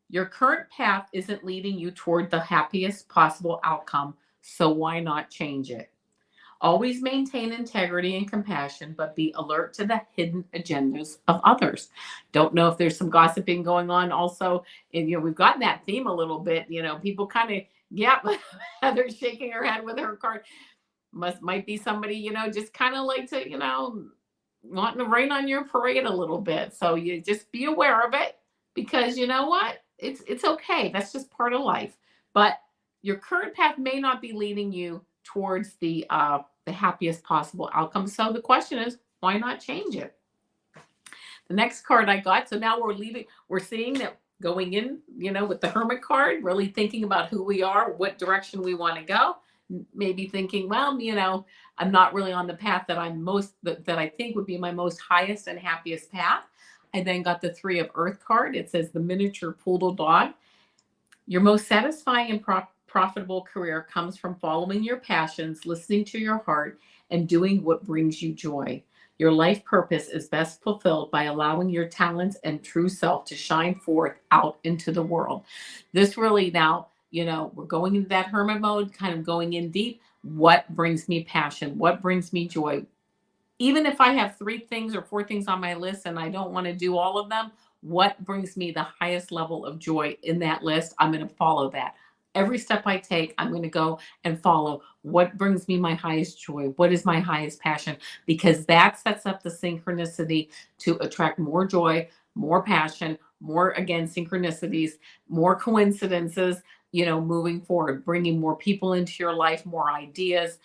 Your current path isn't leading you toward the happiest possible outcome, so why not change it? Always maintain integrity and compassion, but be alert to the hidden agendas of others. Don't know if there's some gossiping going on also. And, we've gotten that theme a little bit. People kind of, yeah, Heather's shaking her head with her card. Might be somebody, just kind of like to, wanting to rain on your parade a little bit. So you just be aware of it because you know what? It's okay. That's just part of life. But your current path may not be leading you towards the happiest possible outcome. So the question is, why not change it? The next card I got, so now we're seeing that going in, with the Hermit card, really thinking about who we are, what direction we want to go. Maybe thinking, well, I'm not really on the path that I think would be my most highest and happiest path. I then got the 3 of Earth card. It says the miniature poodle dog. Your most satisfying and profitable career comes from following your passions, listening to your heart, and doing what brings you joy. Your life purpose is best fulfilled by allowing your talents and true self to shine forth out into the world. This really now, we're going into that hermit mode, kind of going in deep. What brings me passion? What brings me joy? Even if I have 3 things or 4 things on my list and I don't want to do all of them, what brings me the highest level of joy in that list? I'm going to follow that. Every step I take, I'm going to go and follow what brings me my highest joy. What is my highest passion? Because that sets up the synchronicity to attract more joy, more passion, more, again, synchronicities, more coincidences, moving forward, bringing more people into your life, more ideas.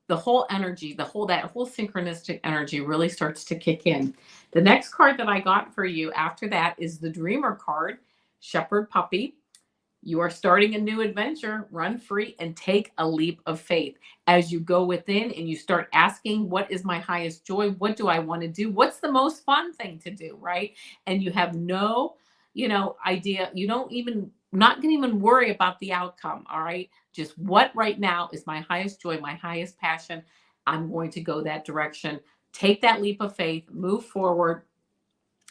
The whole energy, that whole synchronistic energy really starts to kick in. The next card that I got for you after that is the Dreamer card, Shepherd Puppy. You are starting a new adventure. Run free and take a leap of faith as you go within and you start asking, what is my highest joy? What do I want to do? What's the most fun thing to do? Right. And you have no, idea. You don't even, not going to even worry about the outcome. All right. Just what right now is my highest joy, my highest passion. I'm going to go that direction. Take that leap of faith, move forward,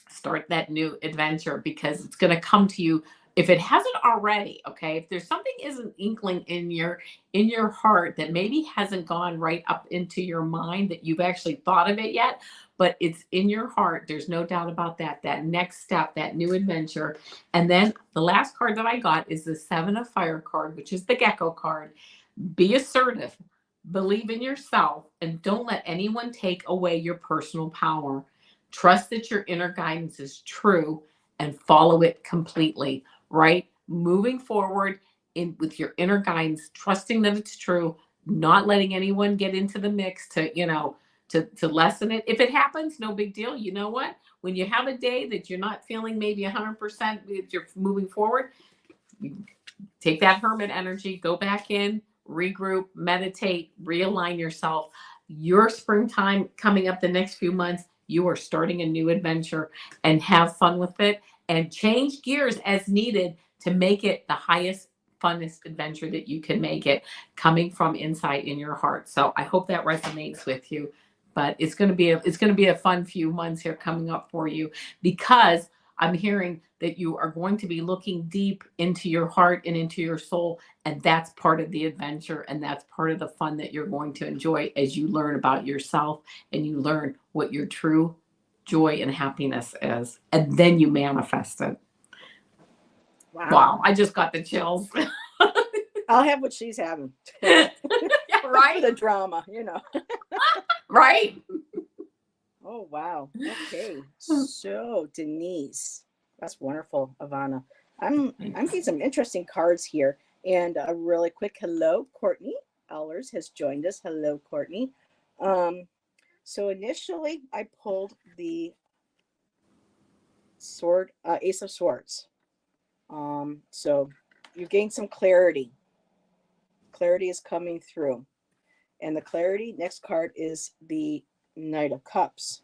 start that new adventure because it's going to come to you if it hasn't already. Okay, if there's something is an inkling in your heart that maybe hasn't gone right up into your mind that you've actually thought of it yet, but it's in your heart, there's no doubt about that next step, that new adventure. And then the last card that I got is the 7 of Fire card, which is the Gecko card. Be assertive, believe in yourself, and don't let anyone take away your personal power. Trust that your inner guidance is true and follow it completely, right? Moving forward in with your inner guidance, trusting that it's true, not letting anyone get into the mix to, to lessen it. If it happens, no big deal. You know what? When you have a day that you're not feeling maybe 100%, if you're moving forward, you take that hermit energy, go back in, regroup, meditate, realign yourself. Your springtime coming up the next few months, you are starting a new adventure, and have fun with it and change gears as needed to make it the highest, funnest adventure that you can make it, coming from inside in your heart. So I hope that resonates with you. But it's going to be a fun few months here coming up for you, because I'm hearing that you are going to be looking deep into your heart and into your soul. And that's part of the adventure. And that's part of the fun that you're going to enjoy as you learn about yourself and you learn what your true joy and happiness is. And then you manifest it. Wow. I just got the chills. I'll have what she's having. Yeah, right. For the drama, you know. Right. Oh, wow. Okay. So, Denise, that's wonderful, Avana. I'm getting some interesting cards here. And a really quick hello, Courtney Ellers has joined us. Hello, Courtney. So initially I pulled the sword, Ace of Swords. So you gain some clarity. Clarity is coming through. And the clarity, next card is the Knight of Cups,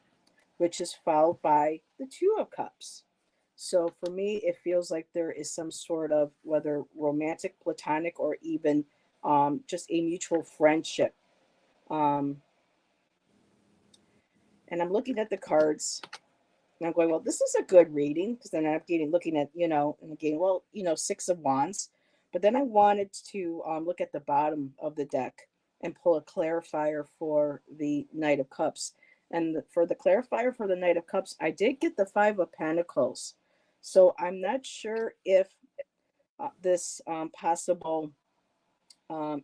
which is followed by the Two of Cups. So for me, it feels like there is some sort of, whether romantic, platonic, or even just a mutual friendship. And I'm looking at the cards and I'm going, well, this is a good reading, because then I'm looking at, and again, well, Six of Wands. But then I wanted to look at the bottom of the deck and pull a clarifier for the Knight of Cups. And for the clarifier for the Knight of Cups, I did get the Five of Pentacles. So I'm not sure if this possible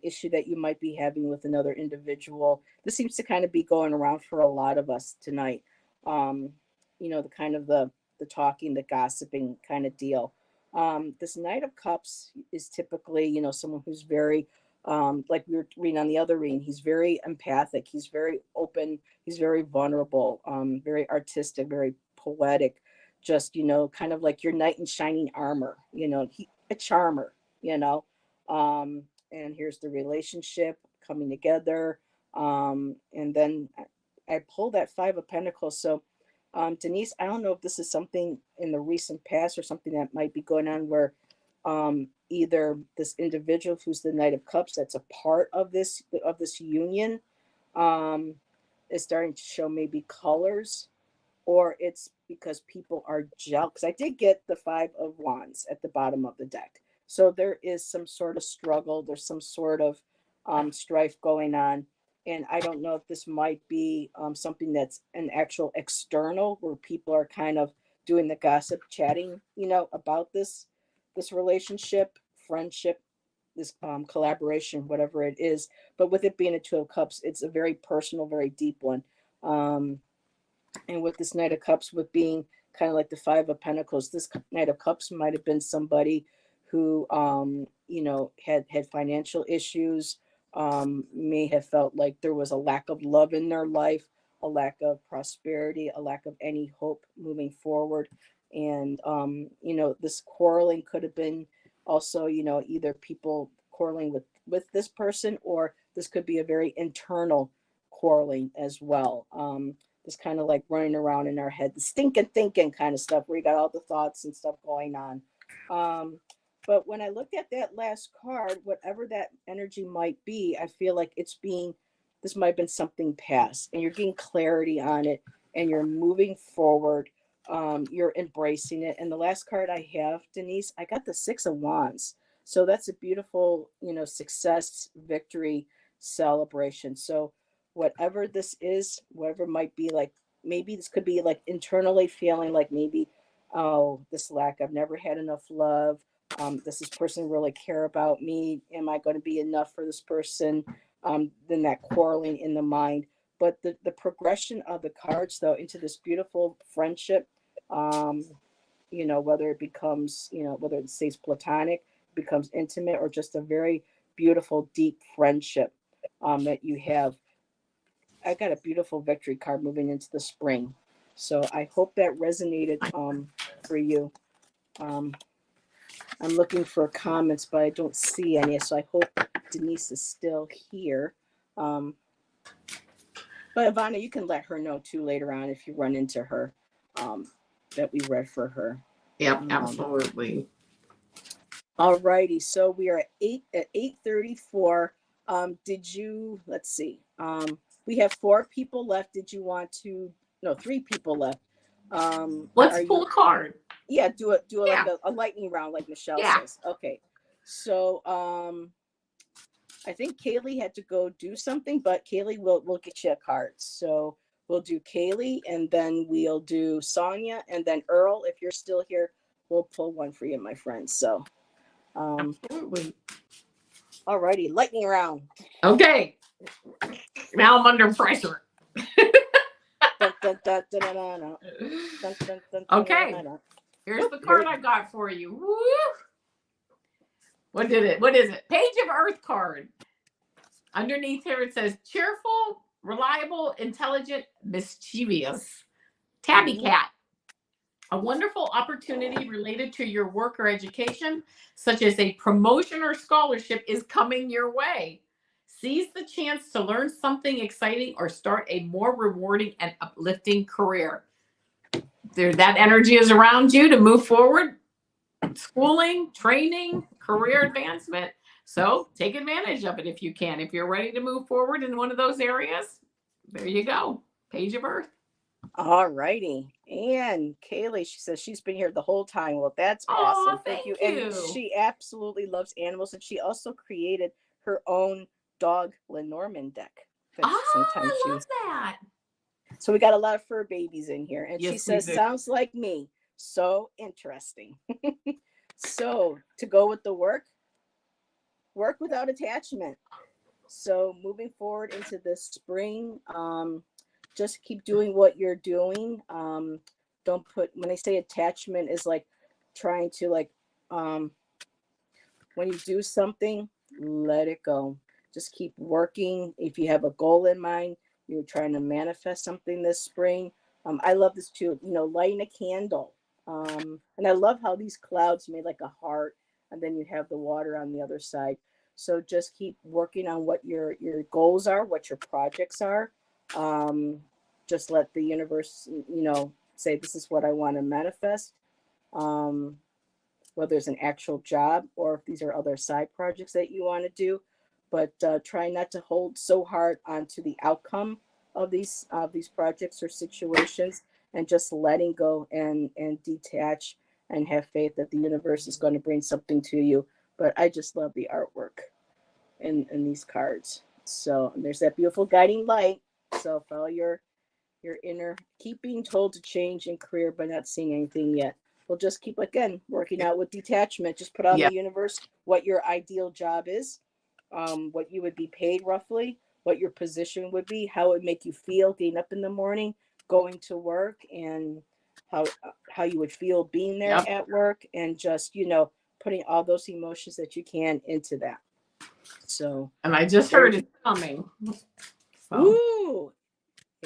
issue that you might be having with another individual, this seems to kind of be going around for a lot of us tonight. The kind of the talking, the gossiping kind of deal. This Knight of Cups is typically, someone who's very, like we were reading on the other reading, he's very empathic, he's very open, he's very vulnerable, very artistic, very poetic, just, kind of like your knight in shining armor, a charmer, and here's the relationship coming together. And then I pulled that Five of Pentacles. So Denise, I don't know if this is something in the recent past or something that might be going on where either this individual who's the Knight of Cups, that's a part of this union, is starting to show maybe colors, or it's because people are jealous. I did get the Five of Wands at the bottom of the deck. So there is some sort of struggle. There's some sort of strife going on. And I don't know if this might be something that's an actual external, where people are kind of doing the gossip, chatting, about this relationship, friendship, this collaboration, whatever it is. But with it being a Two of Cups, it's a very personal, very deep one. And with this Knight of Cups, with being kind of like the Five of Pentacles, this Knight of Cups might have been somebody who, had financial issues, may have felt like there was a lack of love in their life, a lack of prosperity, a lack of any hope moving forward. And, this quarreling could have been also, either people quarreling with this person, or this could be a very internal quarreling as well. This kind of like running around in our head, the stinking thinking kind of stuff, where you got all the thoughts and stuff going on. But when I looked at that last card, whatever that energy might be, I feel like this might have been something past, and you're getting clarity on it, and you're moving forward. You're embracing it. And the last card I have, Denise, I got the Six of Wands. So that's a beautiful, success, victory, celebration. So whatever this is, whatever it might be, like maybe this could be like internally feeling like maybe, oh, this lack, I've never had enough love. Does this person really care about me? Am I going to be enough for this person? Then that quarreling in the mind. But the progression of the cards, though, into this beautiful friendship, whether it becomes, whether it stays platonic, becomes intimate, or just a very beautiful, deep friendship that you have. I got a beautiful victory card moving into the spring. So I hope that resonated for you. I'm looking for comments, but I don't see any. So I hope Denise is still here. But Avana, you can let her know too later on if you run into her that we read for her. Yep, absolutely. All righty. So we are at 8:34. Did you? Let's see. We have 4 people left. Did you want to? No, 3 people left. Let's pull a card. Yeah, do it. Do Yeah. like a lightning round, like Michelle Yeah. says. Okay. So I think Kaylee had to go do something, but Kaylee will get you a card. So we'll do Kaylee, and then we'll do Sonia, and then Earl. If you're still here, we'll pull one for you, my friend. So. Absolutely. All righty, lightning round. Okay. Now I'm under pressure. Okay. Here's the card I got for you. Woo! What is it? Page of Earth card. Underneath here it says cheerful, reliable, intelligent, mischievous. Tabby cat. A wonderful opportunity related to your work or education, such as a promotion or scholarship, is coming your way. Seize the chance to learn something exciting or start a more rewarding and uplifting career. That energy is around you to move forward. Schooling, training, career advancement. So take advantage of it if you can. If you're ready to move forward in one of those areas, there you go. Page of Earth. All righty. And Kaylee, she says she's been here the whole time. Well, that's awesome. Thank you. And she absolutely loves animals. And she also created her own dog Lenormand deck. I love that. So we got a lot of fur babies in here. And yes, she says, sounds like me. So interesting. So to go with the work without attachment. So moving forward into the spring, just keep doing what you're doing. Don't put, when I say attachment, is like trying to when you do something, let it go. Just keep working. If you have a goal in mind, you're trying to manifest something this spring. I love this too, lighting a candle. And I love how these clouds made like a heart, and then you have the water on the other side. So just keep working on what your goals are, what your projects are. Just let the universe, say, this is what I want to manifest. Whether it's an actual job or if these are other side projects that you want to do, but try not to hold so hard onto the outcome of these projects or situations, and just letting go and detach and have faith that the universe is going to bring something to you. But I just love the artwork in these cards. So there's that beautiful guiding light. So follow your inner, keep being told to change in career but not seeing anything yet. We'll just keep, again, working out with detachment. Just put on the universe what your ideal job is, what you would be paid roughly, what your position would be, how it would make you feel getting up in the morning, going to work, and how you would feel being there at work, and just, putting all those emotions that you can into that. So, and I just heard it coming. So. Ooh,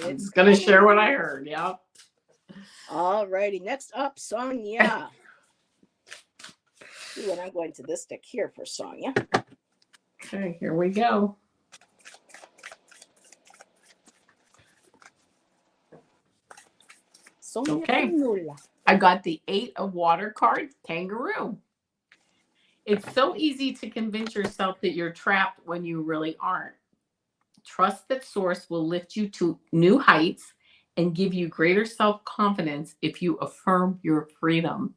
I'm just going to share what I heard. Yep. All righty. Next up, Sonia. Ooh, and I'm going to this deck here for Sonia. Okay, here we go. Sonia. Okay. I got the 8 of Water card, Kangaroo. It's so easy to convince yourself that you're trapped when you really aren't. Trust that Source will lift you to new heights and give you greater self-confidence if you affirm your freedom.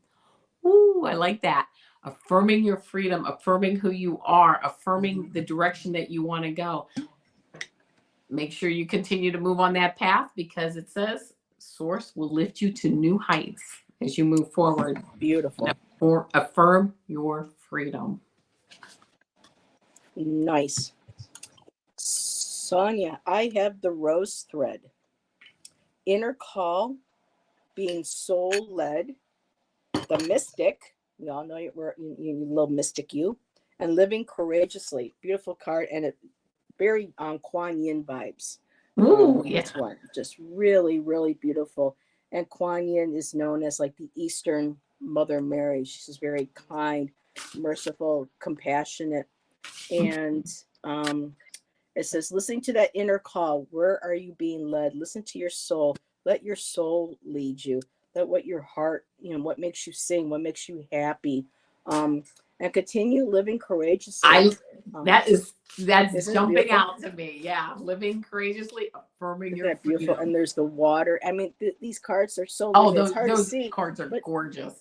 Ooh, I like that. Affirming your freedom, affirming who you are, affirming the direction that you want to go. Make sure you continue to move on that path, because it says Source will lift you to new heights as you move forward. Beautiful. Or affirm your freedom. Nice. Sonia, I have the rose thread. Inner call, being soul led, the mystic. We all know you little mystic you, and living courageously. Beautiful card, and it very Kuan Yin vibes. Ooh, yeah. This one, just really, really beautiful. And Kuan Yin is known as like the Eastern Mother Mary. She's very kind, merciful, compassionate. And it says, listening to that inner call, where are you being led? Listen to your soul. Let your soul lead you. Let what your heart, what makes you sing, what makes you happy. And continue living courageously. That's Isn't it jumping beautiful? out to me. Yeah, living courageously, affirming Isn't your that beautiful? freedom. And there's the water. I mean, these cards are so Oh, limited. It's hard to those see, cards are but gorgeous.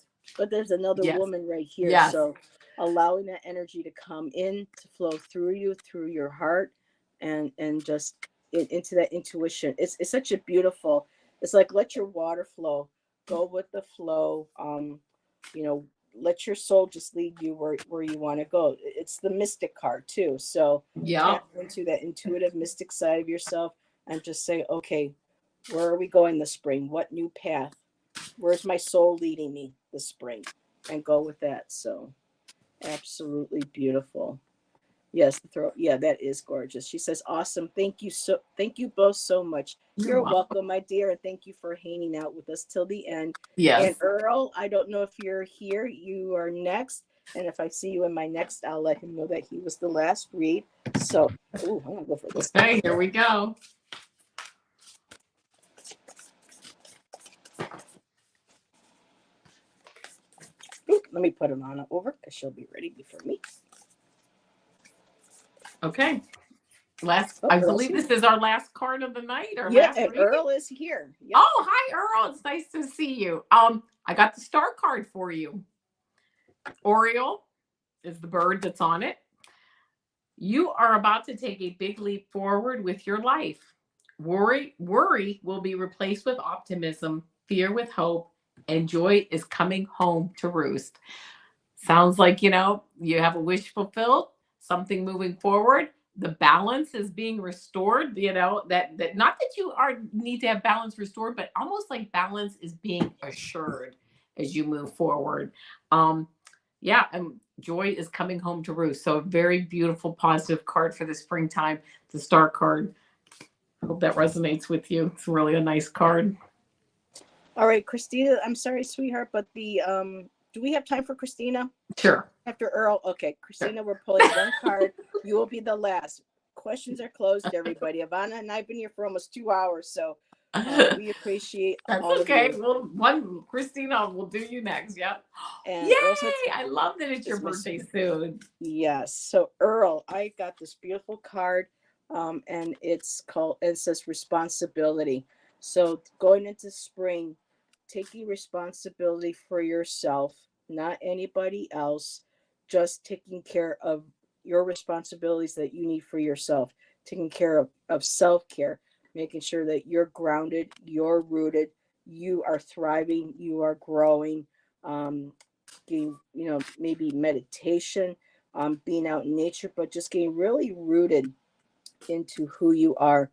there's another Yes, woman right here. yes, So allowing that energy to come in, to flow through you, through your heart, and just into that intuition. It's such a beautiful. It's like let your water flow, go with the flow. You know, let your soul just lead you where you want to go. It's the mystic card too. So yeah. tap into that intuitive mystic side of yourself and just say, okay, where are we going this spring? What new path? Where's my soul leading me this spring? And go with that. So absolutely beautiful. Yes, the throat. Yeah, that is gorgeous. She says, awesome. Thank you both so much. You're You're welcome. welcome, my dear, and thank you for hanging out with us till the end. And Yes. Earl, I don't know if you're here. You are next. And if I see you in my next, I'll let him know that he was the last read. So, I'm gonna go for this. Okay, here we go. Let me put Avana over because she'll be ready before me. Okay. I Earl's believe here. this is our last card of the night, our Yeah, last and read. Earl is here. Yep. Oh, hi, Earl. It's nice to see you. I got the star card for you. Oriole is the bird that's on it. You are about to take a big leap forward with your life. Worry will be replaced with optimism, fear with hope, and joy is coming home to roost. Sounds like, you have a wish fulfilled, something moving forward. The balance is being restored, that not that you need to have balance restored, but almost like balance is being assured as you move forward. Yeah, and joy is coming home to roost. So a very beautiful, positive card for the springtime, the star card. Hope that resonates with you. It's really a nice card. All right, Christina. I'm sorry, sweetheart, but do we have time for Christina Sure. after Earl? Okay, Christina, Sure. we're pulling one card. You will be the last. Questions are closed, everybody. Avana and I've been here for almost 2 hours, so we appreciate That's all of okay. you. Well, Christina, we'll do you next. Yeah. And Yay! Earl says I love that it's your birthday soon. yes. So Earl, I got this beautiful card, and it says responsibility. So going into spring, taking responsibility for yourself, not anybody else, just taking care of your responsibilities that you need for yourself, taking care of self-care, making sure that you're grounded, you're rooted, you are thriving, you are growing. Getting, maybe meditation, being out in nature, but just getting really rooted into who you are,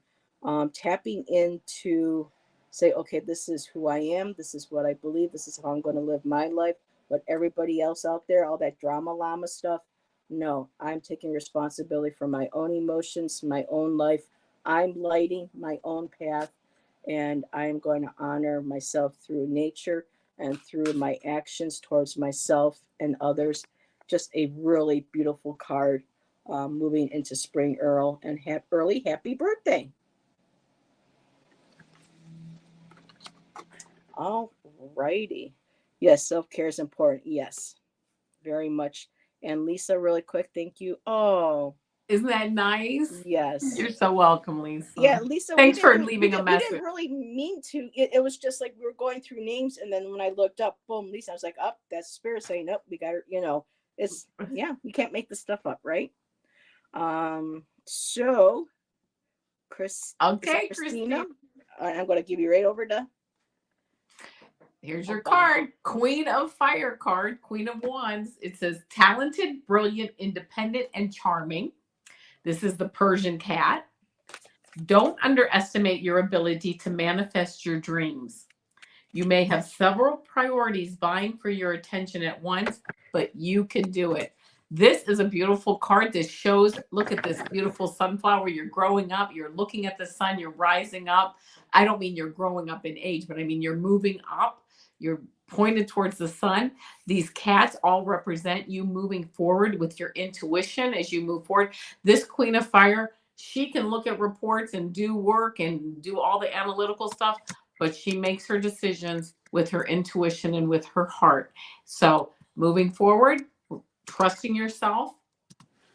tapping into say, okay, this is who I am, this is what I believe, this is how I'm going to live my life. But everybody else out there, all that drama llama stuff, no, I'm taking responsibility for my own emotions, my own life. I'm lighting my own path, and I'm going to honor myself through nature and through my actions towards myself and others. Just a really beautiful card, moving into spring, Earl, and early happy birthday. All righty. Yes, self-care is important. Yes, very much. And Lisa, really quick, thank you. Oh, Isn't that nice? yes. You're so welcome, Lisa. Yeah, Lisa, Thanks for leaving a we message. didn't really mean to. It was just like we were going through names, and then when I looked up, boom, Lisa, I was like, up, that's Spirit saying, up, we got her. It's you can't make this stuff up, right? So Okay, Christina, Christine. I'm going to give you right over to. Here's your card. Queen of Fire card, Queen of Wands. It says talented, brilliant, independent, and charming. This is the Persian cat. Don't underestimate your ability to manifest your dreams. You may have several priorities vying for your attention at once, but you can do it. This is a beautiful card. This shows, look at this beautiful sunflower. You're growing up. You're looking at the sun. You're rising up. I don't mean you're growing up in age, but I mean you're moving up. You're pointed towards the sun. These cats all represent you moving forward with your intuition as you move forward. This Queen of Fire, she can look at reports and do work and do all the analytical stuff, but she makes her decisions with her intuition and with her heart. So moving forward, trusting yourself,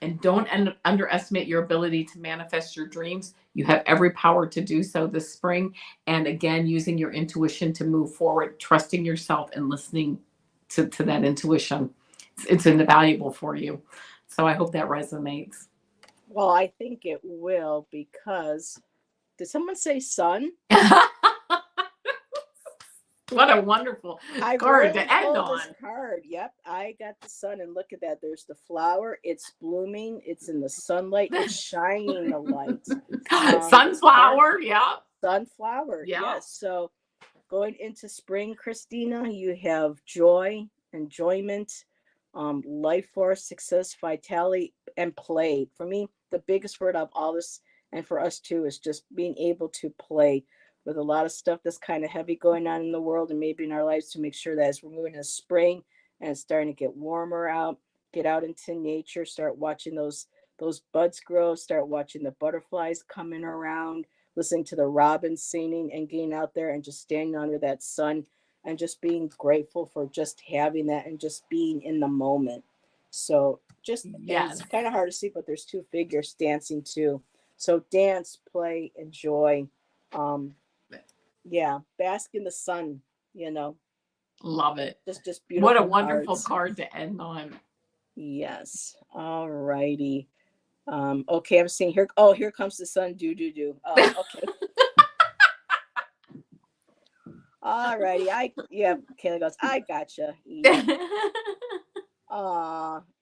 and don't underestimate your ability to manifest your dreams. You have every power to do so this spring. And again, using your intuition to move forward, trusting yourself and listening to that intuition. It's invaluable for you. So I hope that resonates. Well, I think it will, because did someone say sun? What a wonderful I card really to end pulled on. this card. Yep, I got the sun, and look at that. There's the flower. It's blooming. It's in the sunlight. It's shining the light. Sunflower, yeah. Sunflower, Yeah. yes. So going into spring, Christina, you have joy, enjoyment, life force, success, vitality, and play. For me, the biggest word of all this, and for us too, is just being able to play with a lot of stuff that's kind of heavy going on in the world and maybe in our lives, to make sure that as we're moving into spring and it's starting to get warmer out, get out into nature, start watching those buds grow, start watching the butterflies coming around, listening to the robins singing, and getting out there and just standing under that sun and just being grateful for just having that and just being in the moment. So just, Yes. it's kind of hard to see, but there's two figures dancing too. So dance, play, enjoy. Yeah, bask in the sun, you know. Love it. Just beautiful. What a wonderful cards. card to end on. Yes. All righty. Okay, I'm seeing here. Oh, here comes the sun. Do. Oh, okay. All righty. Kayla goes, I gotcha. Yeah.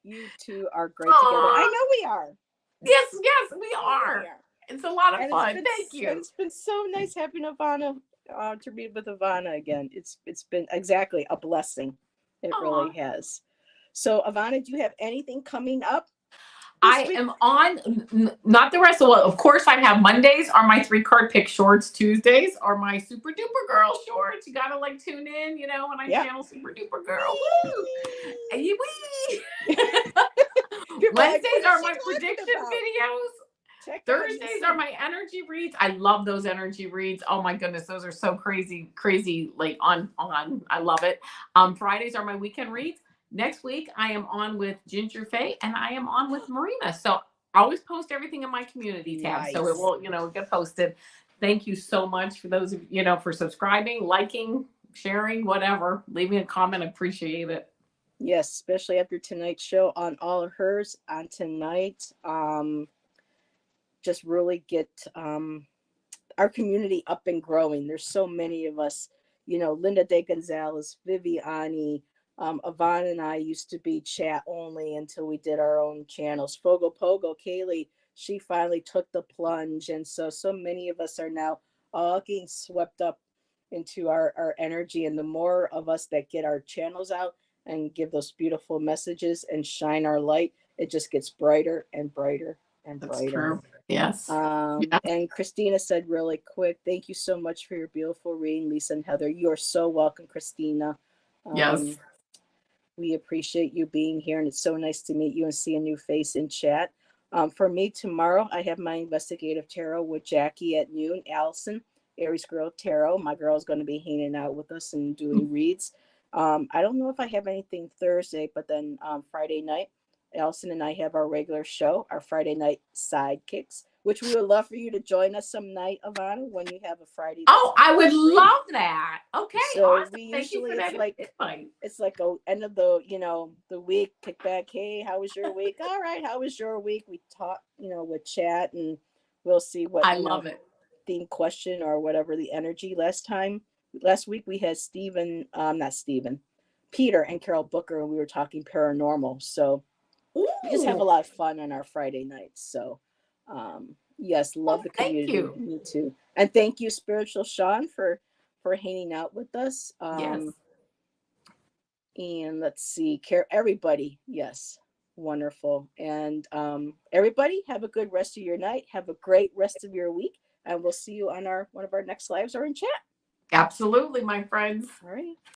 You two are great together. I know we are. Yes, we are. It's a lot of fun. Thank you. It's been so nice having Avana to read with Avana again. It's been exactly a blessing. It really has. So, Avana, do you have anything coming up? I am on, not the rest of of course I have Mondays are my 3-card pick shorts. Tuesdays are my Super Duper Girl shorts. You gotta like tune in, when I channel Super Duper Girl. Woo! Wednesdays are my prediction videos. Thursdays are my energy reads. I love those energy reads. Oh my goodness, those are so crazy, like on. I love it. Fridays are my weekend reads. Next week, I am on with Ginger Faye and I am on with Marina. So I always post everything in my community tab. Nice. So it will, get posted. Thank you so much for those of for subscribing, liking, sharing, whatever. Leave me a comment. I appreciate it. Yes, especially after tonight's show on all of hers on tonight. Just really get our community up and growing. There's so many of us, Linda De Gonzalez, Viviani, Avana and I used to be chat only until we did our own channels. Fogo Pogo, Kaylee, she finally took the plunge. And so many of us are now all getting swept up into our energy. And the more of us that get our channels out and give those beautiful messages and shine our light, it just gets brighter and brighter and brighter. That's true. Yes. And Christina said really quick, thank you so much for your beautiful reading, Lisa and Heather. You are so welcome, Christina. Yes. We appreciate you being here, and it's so nice to meet you and see a new face in chat. For me, tomorrow, I have my investigative tarot with Jackie at noon. Allison, Aries Girl Tarot. My girl is going to be hanging out with us and doing reads. I don't know if I have anything Thursday, but then Friday night, Allison and I have our regular show, our Friday night sidekicks, which we would love for you to join us some night, Avana, when you have a Friday. Oh, I would love that. Okay, so awesome. We usually it's like a end of the week kick back. Hey, how was your week? All right, how was your week? We talk, with chat, and we'll see what I love it. Theme question or whatever the energy. Last week we had Peter and Carol Booker, and we were talking paranormal. So we just have a lot of fun on our Friday nights. So, yes, love the community. Thank you. Me too. And thank you, Spiritual Sean, for hanging out with us. Yes. And let's see, everybody. Yes, Wonderful. And everybody, have a good rest of your night. Have a great rest of your week. And we'll see you on one of our next lives or in chat. Absolutely, my friends. All right.